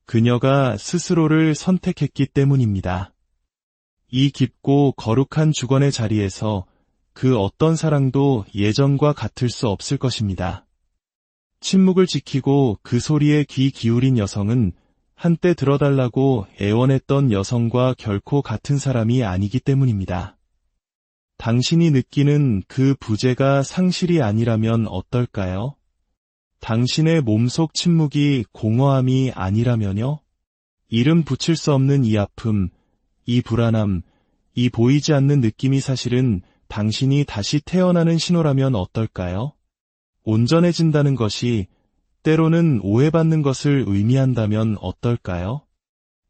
그녀가 스스로를 선택했기 때문입니다. 이 깊고 거룩한 주권의 자리에서 그 어떤 사랑도 예전과 같을 수 없을 것입니다. 침묵을 지키고 그 소리에 귀 기울인 여성은 한때 들어달라고 애원했던 여성과 결코 같은 사람이 아니기 때문입니다. 당신이 느끼는 그 부재가 상실이 아니라면 어떨까요? 당신의 몸속 침묵이 공허함이 아니라면요? 이름 붙일 수 없는 이 아픔, 이 불안함, 이 보이지 않는 느낌이 사실은 당신이 다시 태어나는 신호라면 어떨까요? 온전해진다는 것이 때로는 오해받는 것을 의미한다면 어떨까요?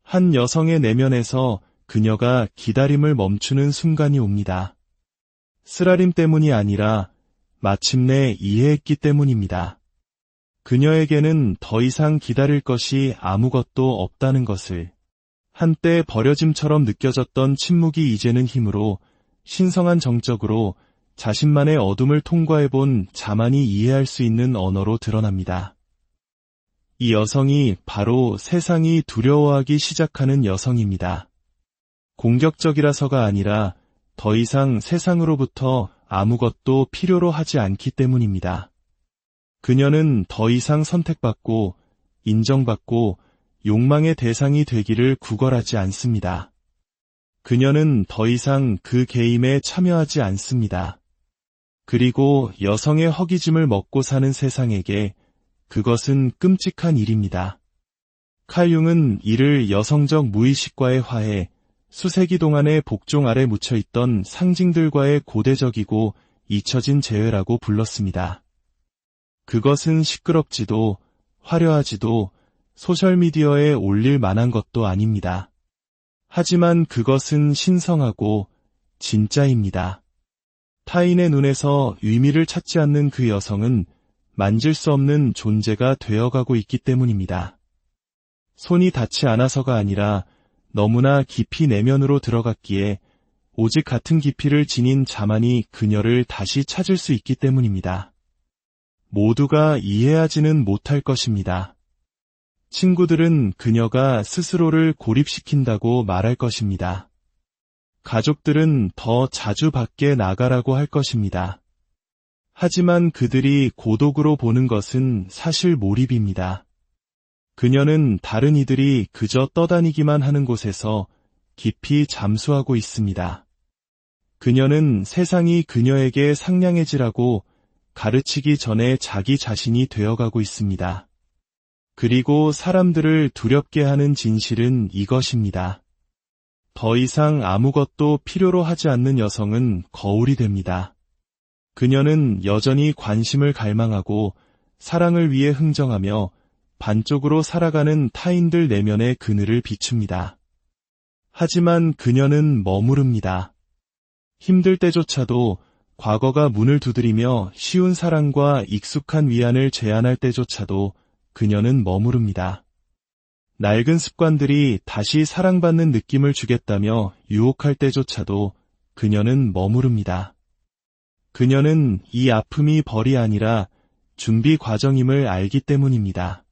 한 여성의 내면에서 그녀가 기다림을 멈추는 순간이 옵니다. 쓰라림 때문이 아니라 마침내 이해했기 때문입니다. 그녀에게는 더 이상 기다릴 것이 아무것도 없다는 것을, 한때 버려짐처럼 느껴졌던 침묵이 이제는 힘으로, 신성한 정적으로 자신만의 어둠을 통과해본 자만이 이해할 수 있는 언어로 드러납니다. 이 여성이 바로 세상이 두려워하기 시작하는 여성입니다. 공격적이라서가 아니라 더 이상 세상으로부터 아무것도 필요로 하지 않기 때문입니다. 그녀는 더 이상 선택받고 인정받고 욕망의 대상이 되기를 구걸하지 않습니다. 그녀는 더 이상 그 게임에 참여하지 않습니다. 그리고 여성의 허기짐을 먹고 사는 세상에게 그것은 끔찍한 일입니다. 칼 융은 이를 여성적 무의식과의 화해, 수세기 동안의 복종 아래 묻혀있던 상징들과의 고대적이고 잊혀진 재회라고 불렀습니다. 그것은 시끄럽지도 화려하지도 소셜미디어에 올릴 만한 것도 아닙니다. 하지만 그것은 신성하고 진짜입니다. 타인의 눈에서 의미를 찾지 않는 그 여성은 만질 수 없는 존재가 되어가고 있기 때문입니다. 손이 닿지 않아서가 아니라 너무나 깊이 내면으로 들어갔기에 오직 같은 깊이를 지닌 자만이 그녀를 다시 찾을 수 있기 때문입니다. 모두가 이해하지는 못할 것입니다. 친구들은 그녀가 스스로를 고립시킨다고 말할 것입니다. 가족들은 더 자주 밖에 나가라고 할 것입니다. 하지만 그들이 고독으로 보는 것은 사실 몰입입니다. 그녀는 다른 이들이 그저 떠다니기만 하는 곳에서 깊이 잠수하고 있습니다. 그녀는 세상이 그녀에게 상냥해지라고 가르치기 전에 자기 자신이 되어가고 있습니다. 그리고 사람들을 두렵게 하는 진실은 이것입니다. 더 이상 아무것도 필요로 하지 않는 여성은 거울이 됩니다. 그녀는 여전히 관심을 갈망하고 사랑을 위해 흥정하며 반쪽으로 살아가는 타인들 내면의 그늘을 비춥니다. 하지만 그녀는 머무릅니다. 힘들 때조차도, 과거가 문을 두드리며 쉬운 사랑과 익숙한 위안을 제안할 때조차도 그녀는 머무릅니다. 낡은 습관들이 다시 사랑받는 느낌을 주겠다며 유혹할 때조차도 그녀는 머무릅니다. 그녀는 이 아픔이 벌이 아니라 준비 과정임을 알기 때문입니다.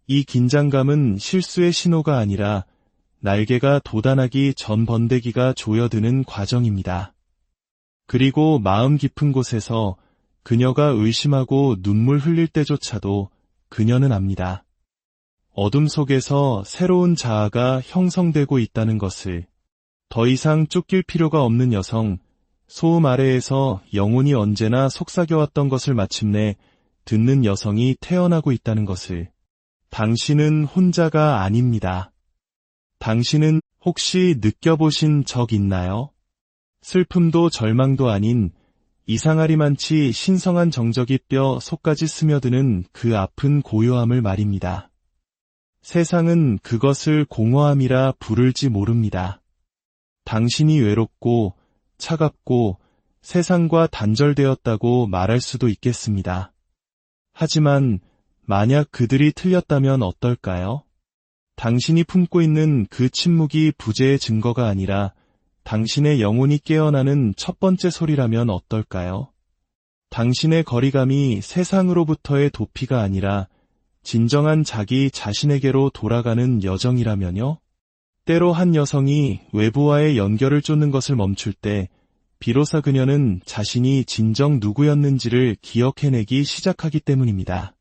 이 긴장감은 실수의 신호가 아니라 날개가 돋아나기 전 번데기가 조여드는 과정입니다. 그리고 마음 깊은 곳에서 그녀가 의심하고 눈물 흘릴 때조차도 그녀는 압니다. 어둠 속에서 새로운 자아가 형성되고 있다는 것을. 더 이상 쫓길 필요가 없는 여성, 소음 아래에서 영혼이 언제나 속삭여왔던 것을 마침내 듣는 여성이 태어나고 있다는 것을. 당신은 혼자가 아닙니다. 당신은 혹시 느껴보신 적 있나요? 슬픔도 절망도 아닌 이상하리만치 신성한 정적이 뼈 속까지 스며드는 그 아픈 고요함을 말입니다. 세상은 그것을 공허함이라 부를지 모릅니다. 당신이 외롭고 차갑고 세상과 단절되었다고 말할 수도 있겠습니다. 하지만 만약 그들이 틀렸다면 어떨까요? 당신이 품고 있는 그 침묵이 부재의 증거가 아니라 당신의 영혼이 깨어나는 첫 번째 소리라면 어떨까요? 당신의 거리감이 세상으로부터의 도피가 아니라 진정한 자기 자신에게로 돌아가는 여정이라면요? 때로 한 여성이 외부와의 연결을 쫓는 것을 멈출 때 비로소 그녀는 자신이 진정 누구였는지를 기억해내기 시작하기 때문입니다.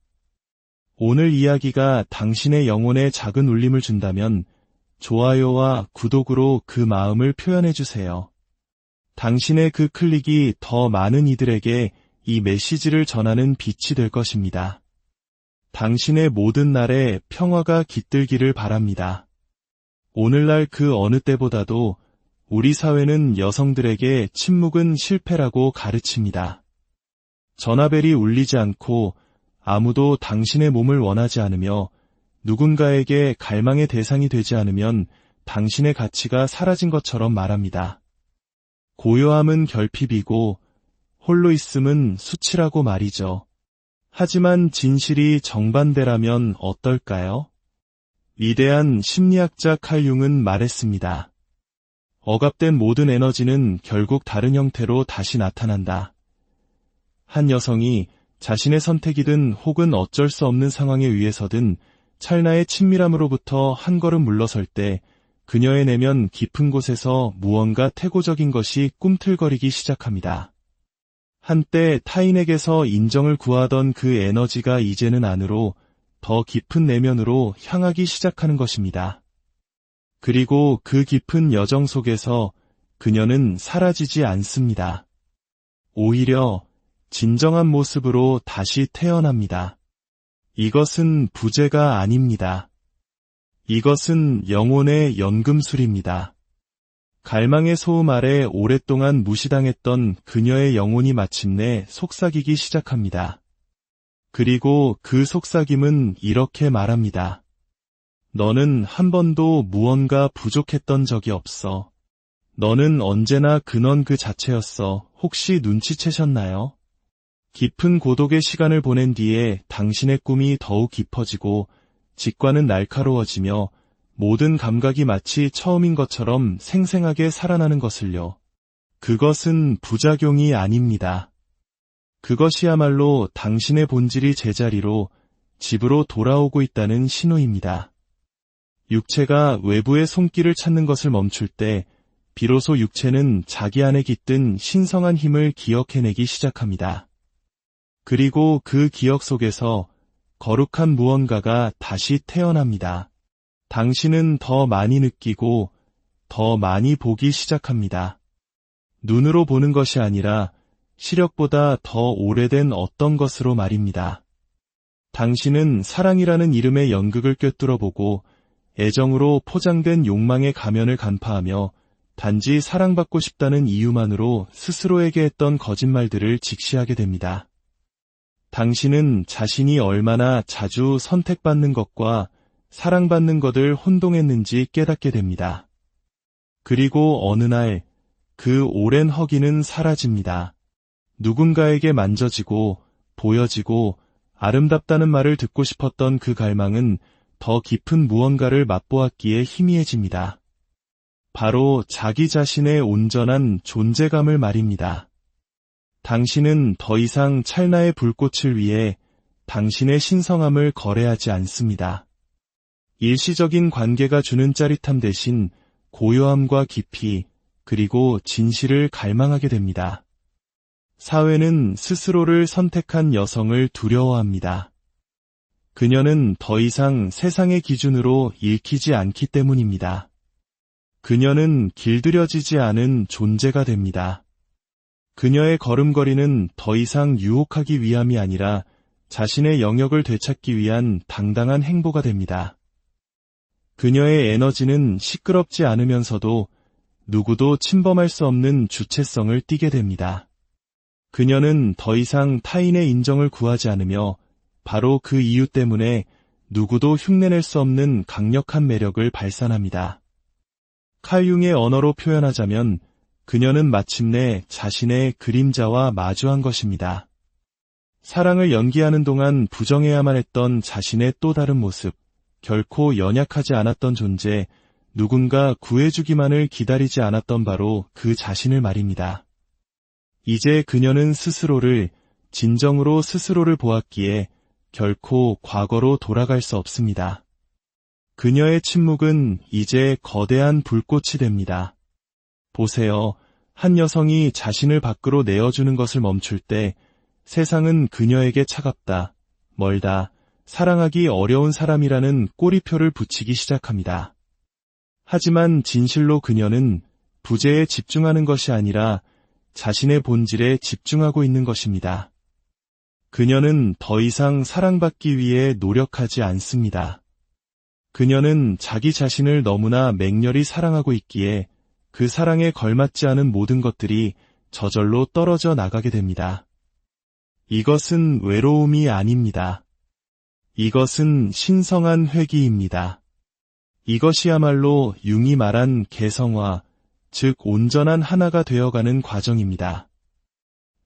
오늘 이야기가 당신의 영혼에 작은 울림을 준다면 좋아요와 구독으로 그 마음을 표현해주세요. 당신의 그 클릭이 더 많은 이들에게 이 메시지를 전하는 빛이 될 것입니다. 당신의 모든 날에 평화가 깃들기를 바랍니다. 오늘날 그 어느 때보다도 우리 사회는 여성들에게 침묵은 실패라고 가르칩니다. 전화벨이 울리지 않고 아무도 당신의 몸을 원하지 않으며 누군가에게 갈망의 대상이 되지 않으면 당신의 가치가 사라진 것처럼 말합니다. 고요함은 결핍이고 홀로 있음은 수치라고 말이죠. 하지만 진실이 정반대라면 어떨까요? 위대한 심리학자 칼 융은 말했습니다. 억압된 모든 에너지는 결국 다른 형태로 다시 나타난다. 한 여성이 자신의 선택이든 혹은 어쩔 수 없는 상황에 의해서든 찰나의 친밀함으로부터 한 걸음 물러설 때 그녀의 내면 깊은 곳에서 무언가 태고적인 것이 꿈틀거리기 시작합니다. 한때 타인에게서 인정을 구하던 그 에너지가 이제는 안으로 더 깊은 내면으로 향하기 시작하는 것입니다. 그리고 그 깊은 여정 속에서 그녀는 사라지지 않습니다. 오히려 진정한 모습으로 다시 태어납니다. 이것은 부재가 아닙니다. 이것은 영혼의 연금술입니다. 갈망의 소음 아래 오랫동안 무시당했던 그녀의 영혼이 마침내 속삭이기 시작합니다. 그리고 그 속삭임은 이렇게 말합니다. 너는 한 번도 무언가 부족했던 적이 없어. 너는 언제나 근원 그 자체였어. 혹시 눈치채셨나요? 깊은 고독의 시간을 보낸 뒤에 당신의 꿈이 더욱 깊어지고 직관은 날카로워지며 모든 감각이 마치 처음인 것처럼 생생하게 살아나는 것을요. 그것은 부작용이 아닙니다. 그것이야말로 당신의 본질이 제자리로, 집으로 돌아오고 있다는 신호입니다. 육체가 외부의 손길을 찾는 것을 멈출 때 비로소 육체는 자기 안에 깃든 신성한 힘을 기억해내기 시작합니다. 그리고 그 기억 속에서 거룩한 무언가가 다시 태어납니다. 당신은 더 많이 느끼고 더 많이 보기 시작합니다. 눈으로 보는 것이 아니라 시력보다 더 오래된 어떤 것으로 말입니다. 당신은 사랑이라는 이름의 연극을 꿰뚫어 보고 애정으로 포장된 욕망의 가면을 간파하며 단지 사랑받고 싶다는 이유만으로 스스로에게 했던 거짓말들을 직시하게 됩니다. 당신은 자신이 얼마나 자주 선택받는 것과 사랑받는 것을 혼동했는지 깨닫게 됩니다. 그리고 어느 날 그 오랜 허기는 사라집니다. 누군가에게 만져지고 보여지고 아름답다는 말을 듣고 싶었던 그 갈망은 더 깊은 무언가를 맛보았기에 희미해집니다. 바로 자기 자신의 온전한 존재감을 말입니다. 당신은 더 이상 찰나의 불꽃을 위해 당신의 신성함을 거래하지 않습니다. 일시적인 관계가 주는 짜릿함 대신 고요함과 깊이 그리고 진실을 갈망하게 됩니다. 사회는 스스로를 선택한 여성을 두려워합니다. 그녀는 더 이상 세상의 기준으로 읽히지 않기 때문입니다. 그녀는 길들여지지 않은 존재가 됩니다. 그녀의 걸음걸이는 더 이상 유혹하기 위함이 아니라 자신의 영역을 되찾기 위한 당당한 행보가 됩니다. 그녀의 에너지는 시끄럽지 않으면서도 누구도 침범할 수 없는 주체성을 띠게 됩니다. 그녀는 더 이상 타인의 인정을 구하지 않으며 바로 그 이유 때문에 누구도 흉내낼 수 없는 강력한 매력을 발산합니다. 칼 융의 언어로 표현하자면 그녀는 마침내 자신의 그림자와 마주한 것입니다. 사랑을 연기하는 동안 부정해야만 했던 자신의 또 다른 모습, 결코 연약하지 않았던 존재, 누군가 구해주기만을 기다리지 않았던 바로 그 자신을 말입니다. 이제 그녀는 진정으로 스스로를 보았기에 결코 과거로 돌아갈 수 없습니다. 그녀의 침묵은 이제 거대한 불꽃이 됩니다. 보세요. 한 여성이 자신을 밖으로 내어주는 것을 멈출 때 세상은 그녀에게 차갑다, 멀다, 사랑하기 어려운 사람이라는 꼬리표를 붙이기 시작합니다. 하지만 진실로 그녀는 부재에 집중하는 것이 아니라 자신의 본질에 집중하고 있는 것입니다. 그녀는 더 이상 사랑받기 위해 노력하지 않습니다. 그녀는 자기 자신을 너무나 맹렬히 사랑하고 있기에 그 사랑에 걸맞지 않은 모든 것들이 저절로 떨어져 나가게 됩니다. 이것은 외로움이 아닙니다. 이것은 신성한 회귀입니다. 이것이야말로 융이 말한 개성화, 즉 온전한 하나가 되어가는 과정입니다.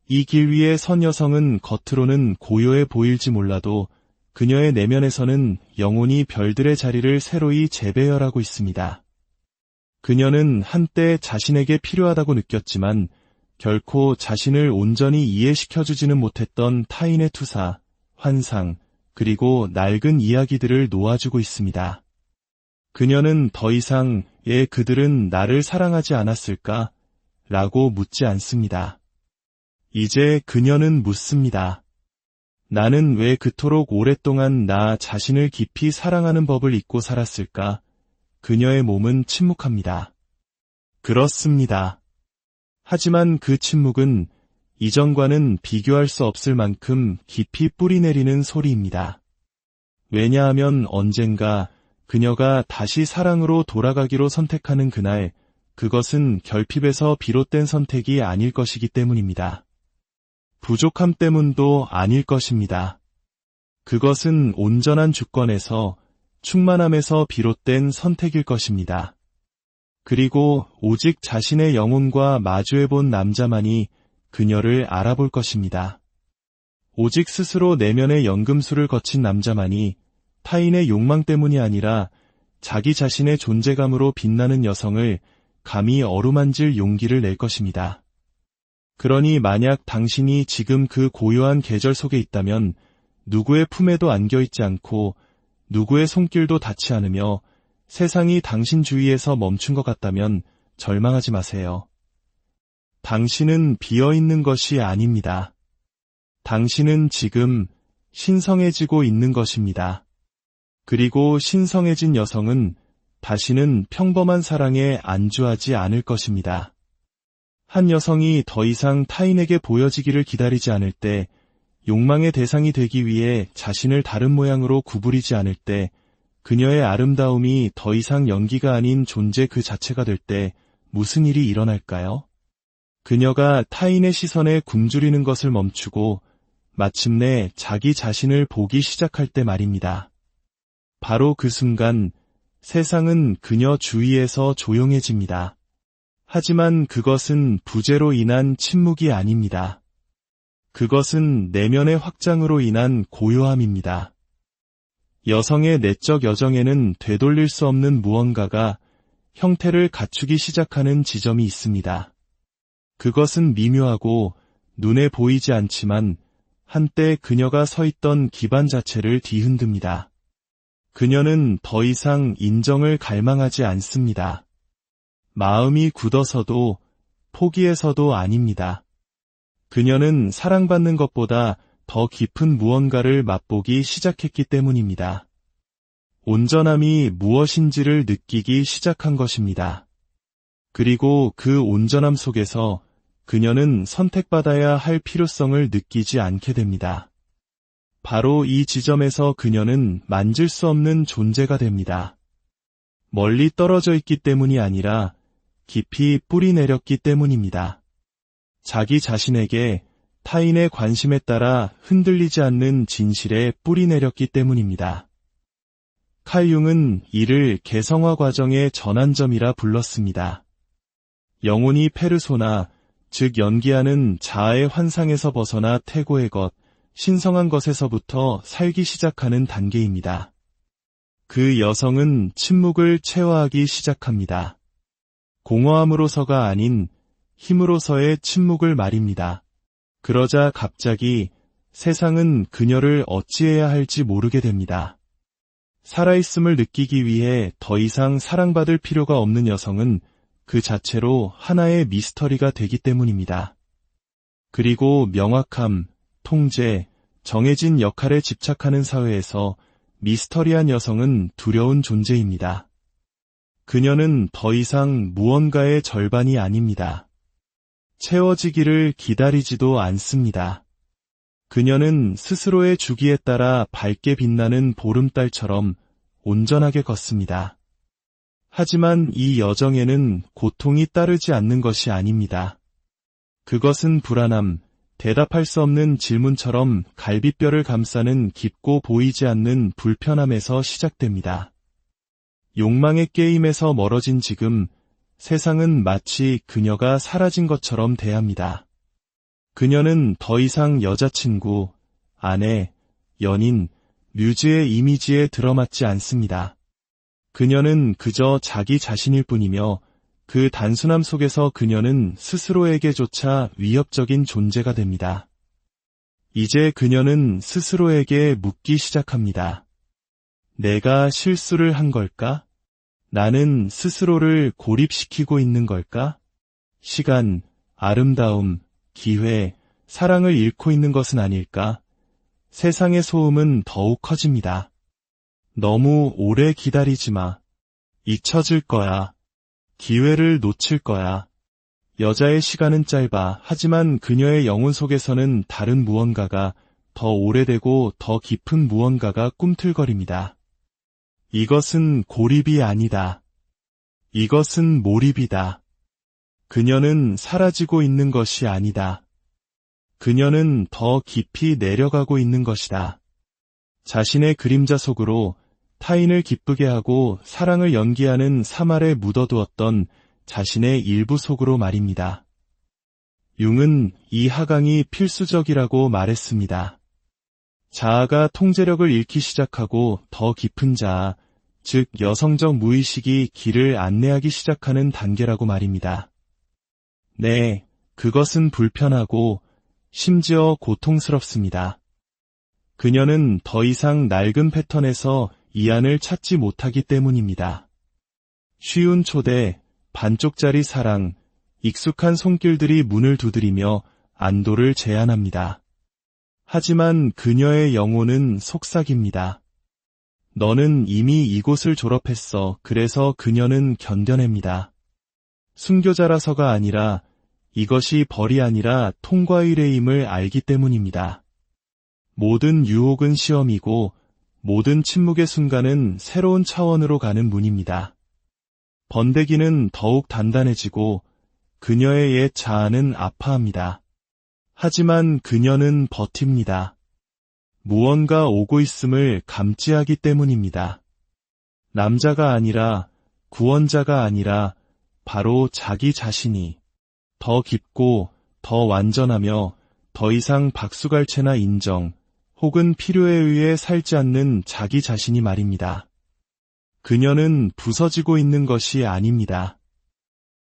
이 길 위에 선 여성은 겉으로는 고요해 보일지 몰라도 그녀의 내면에서는 영혼이 별들의 자리를 새로이 재배열하고 있습니다. 그녀는 한때 자신에게 필요하다고 느꼈지만 결코 자신을 온전히 이해시켜주지는 못했던 타인의 투사, 환상, 그리고 낡은 이야기들을 놓아주고 있습니다. 그녀는 더 이상 그들은 나를 사랑하지 않았을까? 라고 묻지 않습니다. 이제 그녀는 묻습니다. 나는 왜 그토록 오랫동안 나 자신을 깊이 사랑하는 법을 잊고 살았을까? 그녀의 몸은 침묵합니다. 그렇습니다. 하지만 그 침묵은 이전과는 비교할 수 없을 만큼 깊이 뿌리내리는 소리입니다. 왜냐하면 언젠가 그녀가 다시 사랑으로 돌아가기로 선택하는 그날, 그것은 결핍에서 비롯된 선택이 아닐 것이기 때문입니다. 부족함 때문도 아닐 것입니다. 그것은 온전한 주권에서, 충만함에서 비롯된 선택일 것입니다. 그리고 오직 자신의 영혼과 마주해본 남자만이 그녀를 알아볼 것입니다. 오직 스스로 내면의 연금술을 거친 남자만이 타인의 욕망 때문이 아니라 자기 자신의 존재감으로 빛나는 여성을 감히 어루만질 용기를 낼 것입니다. 그러니 만약 당신이 지금 그 고요한 계절 속에 있다면 누구의 품에도 안겨있지 않고 누구의 손길도 닿지 않으며 세상이 당신 주위에서 멈춘 것 같다면 절망하지 마세요. 당신은 비어있는 것이 아닙니다. 당신은 지금 신성해지고 있는 것입니다. 그리고 신성해진 여성은 다시는 평범한 사랑에 안주하지 않을 것입니다. 한 여성이 더 이상 타인에게 보여지기를 기다리지 않을 때, 욕망의 대상이 되기 위해 자신을 다른 모양으로 구부리지 않을 때, 그녀의 아름다움이 더 이상 연기가 아닌 존재 그 자체가 될 때 무슨 일이 일어날까요? 그녀가 타인의 시선에 굶주리는 것을 멈추고 마침내 자기 자신을 보기 시작할 때 말입니다. 바로 그 순간 세상은 그녀 주위에서 조용해집니다. 하지만 그것은 부재로 인한 침묵이 아닙니다. 그것은 내면의 확장으로 인한 고요함입니다. 여성의 내적 여정에는 되돌릴 수 없는 무언가가 형태를 갖추기 시작하는 지점이 있습니다. 그것은 미묘하고 눈에 보이지 않지만 한때 그녀가 서 있던 기반 자체를 뒤흔듭니다. 그녀는 더 이상 인정을 갈망하지 않습니다. 마음이 굳어서도 포기해서도 아닙니다. 그녀는 사랑받는 것보다 더 깊은 무언가를 맛보기 시작했기 때문입니다. 온전함이 무엇인지를 느끼기 시작한 것입니다. 그리고 그 온전함 속에서 그녀는 선택받아야 할 필요성을 느끼지 않게 됩니다. 바로 이 지점에서 그녀는 만질 수 없는 존재가 됩니다. 멀리 떨어져 있기 때문이 아니라 깊이 뿌리 내렸기 때문입니다. 자기 자신에게 타인의 관심에 따라 흔들리지 않는 진실에 뿌리 내렸기 때문입니다. 칼 융은 이를 개성화 과정의 전환점이라 불렀습니다. 영혼이 페르소나, 즉 연기하는 자아의 환상에서 벗어나 태고의 것, 신성한 것에서부터 살기 시작하는 단계입니다. 그 여성은 침묵을 체화하기 시작합니다. 공허함으로서가 아닌 힘으로서의 침묵을 말입니다. 그러자 갑자기 세상은 그녀를 어찌해야 할지 모르게 됩니다. 살아있음을 느끼기 위해 더 이상 사랑받을 필요가 없는 여성은 그 자체로 하나의 미스터리가 되기 때문입니다. 그리고 명확함, 통제, 정해진 역할에 집착하는 사회에서 미스터리한 여성은 두려운 존재입니다. 그녀는 더 이상 무언가의 절반이 아닙니다. 채워지기를 기다리지도 않습니다. 그녀는 스스로의 주기에 따라 밝게 빛나는 보름달처럼 온전하게 걷습니다. 하지만 이 여정에는 고통이 따르지 않는 것이 아닙니다. 그것은 불안함, 대답할 수 없는 질문처럼 갈비뼈를 감싸는 깊고 보이지 않는 불편함에서 시작됩니다. 욕망의 게임에서 멀어진 지금 세상은 마치 그녀가 사라진 것처럼 대합니다. 그녀는 더 이상 여자친구, 아내, 연인, 뮤즈의 이미지에 들어맞지 않습니다. 그녀는 그저 자기 자신일 뿐이며 그 단순함 속에서 그녀는 스스로에게조차 위협적인 존재가 됩니다. 이제 그녀는 스스로에게 묻기 시작합니다. 내가 실수를 한 걸까? 나는 스스로를 고립시키고 있는 걸까? 시간, 아름다움, 기회, 사랑을 잃고 있는 것은 아닐까? 세상의 소음은 더욱 커집니다. 너무 오래 기다리지 마. 잊혀질 거야. 기회를 놓칠 거야. 여자의 시간은 짧아. 하지만 그녀의 영혼 속에서는 다른 무언가가, 더 오래되고 더 깊은 무언가가 꿈틀거립니다. 이것은 고립이 아니다. 이것은 몰입이다. 그녀는 사라지고 있는 것이 아니다. 그녀는 더 깊이 내려가고 있는 것이다. 자신의 그림자 속으로 타인을 기쁘게 하고 사랑을 연기하는 사말에 묻어두었던 자신의 일부 속으로 말입니다. 융은 이 하강이 필수적이라고 말했습니다. 자아가 통제력을 잃기 시작하고 더 깊은 자아, 즉 여성적 무의식이 길을 안내하기 시작하는 단계라고 말입니다. 네, 그것은 불편하고 심지어 고통스럽습니다. 그녀는 더 이상 낡은 패턴에서 이안을 찾지 못하기 때문입니다. 쉬운 초대, 반쪽짜리 사랑, 익숙한 손길들이 문을 두드리며 안도를 제안합니다. 하지만 그녀의 영혼은 속삭입니다. 너는 이미 이곳을 졸업했어. 그래서 그녀는 견뎌냅니다. 순교자라서가 아니라 이것이 벌이 아니라 통과의 의뢰임을 알기 때문입니다. 모든 유혹은 시험이고 모든 침묵의 순간은 새로운 차원으로 가는 문입니다. 번데기는 더욱 단단해지고 그녀의 옛 자아는 아파합니다. 하지만 그녀는 버팁니다. 무언가 오고 있음을 감지하기 때문입니다. 남자가 아니라, 구원자가 아니라 바로 자기 자신이 더 깊고 더 완전하며 더 이상 박수갈채나 인정 혹은 필요에 의해 살지 않는 자기 자신이 말입니다. 그녀는 부서지고 있는 것이 아닙니다.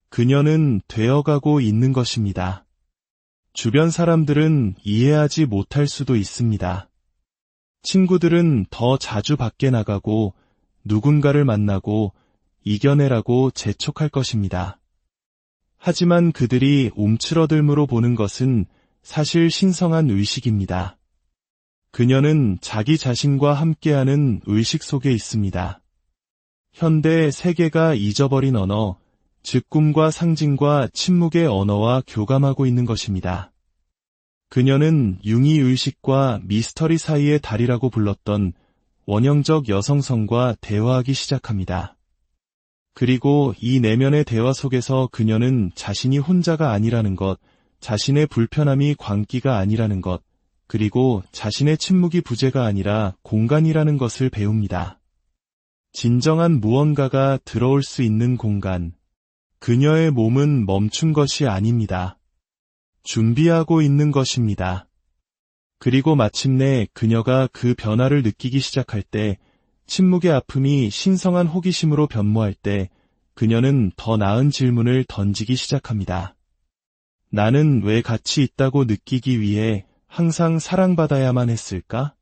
그녀는 되어가고 있는 것입니다. 주변 사람들은 이해하지 못할 수도 있습니다. 친구들은 더 자주 밖에 나가고 누군가를 만나고 이겨내라고 재촉할 것입니다. 하지만 그들이 움츠러들므로 보는 것은 사실 신성한 의식입니다. 그녀는 자기 자신과 함께하는 의식 속에 있습니다. 현대 세계가 잊어버린 언어, 즉 꿈과 상징과 침묵의 언어와 교감하고 있는 것입니다. 그녀는 융이 의식과 미스터리 사이의 달이라고 불렀던 원형적 여성성과 대화하기 시작합니다. 그리고 이 내면의 대화 속에서 그녀는 자신이 혼자가 아니라는 것, 자신의 불편함이 광기가 아니라는 것, 그리고 자신의 침묵이 부재가 아니라 공간이라는 것을 배웁니다. 진정한 무언가가 들어올 수 있는 공간. 그녀의 몸은 멈춘 것이 아닙니다. 준비하고 있는 것입니다. 그리고 마침내 그녀가 그 변화를 느끼기 시작할 때, 침묵의 아픔이 신성한 호기심으로 변모할 때, 그녀는 더 나은 질문을 던지기 시작합니다. 나는 왜 가치 있다고 느끼기 위해 항상 사랑받아야만 했을까?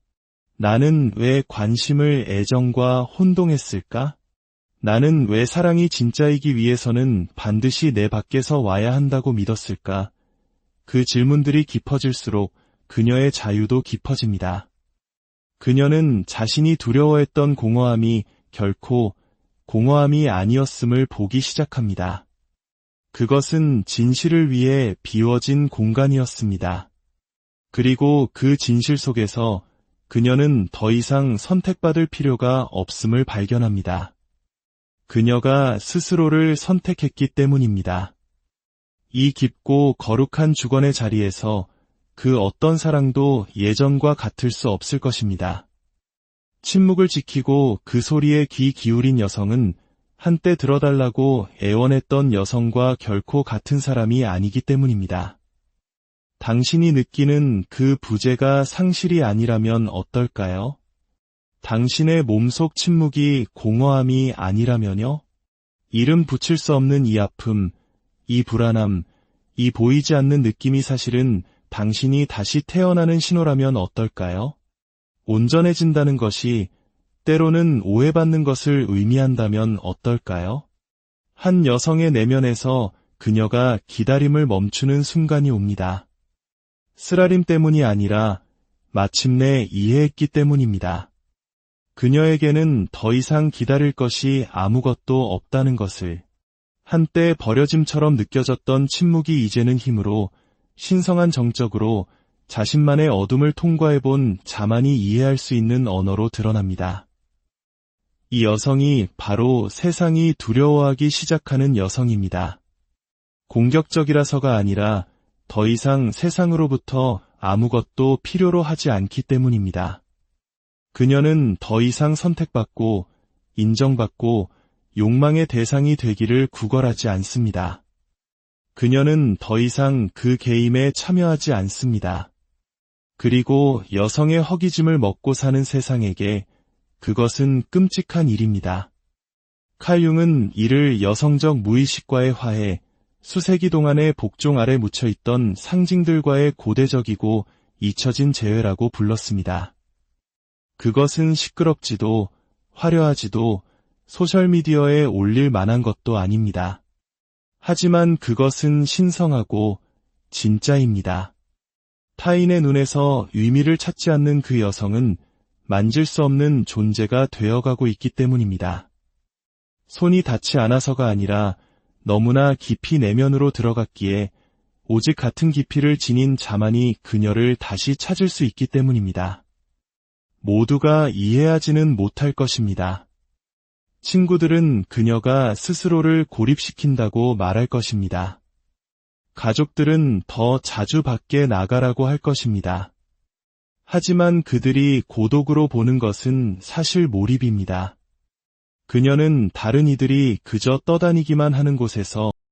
나는 왜 관심을 애정과 혼동했을까? 나는 왜 사랑이 진짜이기 위해서는 반드시 내 밖에서 와야 한다고 믿었을까? 그 질문들이 깊어질수록 그녀의 자유도 깊어집니다. 그녀는 자신이 두려워했던 공허함이 결코 공허함이 아니었음을 보기 시작합니다. 그것은 진실을 위해 비워진 공간이었습니다. 그리고 그 진실 속에서 그녀는 더 이상 선택받을 필요가 없음을 발견합니다. 그녀가 스스로를 선택했기 때문입니다. 이 깊고 거룩한 주권의 자리에서 그 어떤 사랑도 예전과 같을 수 없을 것입니다. 침묵을 지키고 그 소리에 귀 기울인 여성은 한때 들어달라고 애원했던 여성과 결코 같은 사람이 아니기 때문입니다. 당신이 느끼는 그 부재가 상실이 아니라면 어떨까요? 당신의 몸속 침묵이 공허함이 아니라면요? 이름 붙일 수 없는 이 아픔, 이 불안함, 이 보이지 않는 느낌이 사실은 당신이 다시 태어나는 신호라면 어떨까요? 온전해진다는 것이 때로는 오해받는 것을 의미한다면 어떨까요? 한 여성의 내면에서 그녀가 기다림을 멈추는 순간이 옵니다. 쓰라림 때문이 아니라 마침내 이해했기 때문입니다. 그녀에게는 더 이상 기다릴 것이 아무것도 없다는 것을, 한때 버려짐처럼 느껴졌던 침묵이 이제는 힘으로, 신성한 정적으로 자신만의 어둠을 통과해본 자만이 이해할 수 있는 언어로 드러납니다. 이 여성이 바로 세상이 두려워하기 시작하는 여성입니다. 공격적이라서가 아니라 더 이상 세상으로부터 아무것도 필요로 하지 않기 때문입니다. 그녀는 더 이상 선택받고 인정받고 욕망의 대상이 되기를 구걸하지 않습니다. 그녀는 더 이상 그 게임에 참여하지 않습니다. 그리고 여성의 허기짐을 먹고 사는 세상에게 그것은 끔찍한 일입니다. 칼 융은 이를 여성적 무의식과의 화해, 수세기 동안의 복종 아래 묻혀있던 상징들과의 고대적이고 잊혀진 재회라고 불렀습니다. 그것은 시끄럽지도 화려하지도 소셜미디어에 올릴 만한 것도 아닙니다. 하지만 그것은 신성하고 진짜입니다. 타인의 눈에서 의미를 찾지 않는 그 여성은 만질 수 없는 존재가 되어가고 있기 때문입니다. 손이 닿지 않아서가 아니라 너무나 깊이 내면으로 들어갔기에 오직 같은 깊이를 지닌 자만이 그녀를 다시 찾을 수 있기 때문입니다. 모두가 이해하지는 못할 것입니다. 친구들은 그녀가 스스로를 고립시킨다고 말할 것입니다. 가족들은 더 자주 밖에 나가라고 할 것입니다. 하지만 그들이 고독으로 보는 것은 사실 몰입입니다. 그녀는 다른 이들이 그저 떠다니기만 하는 곳에서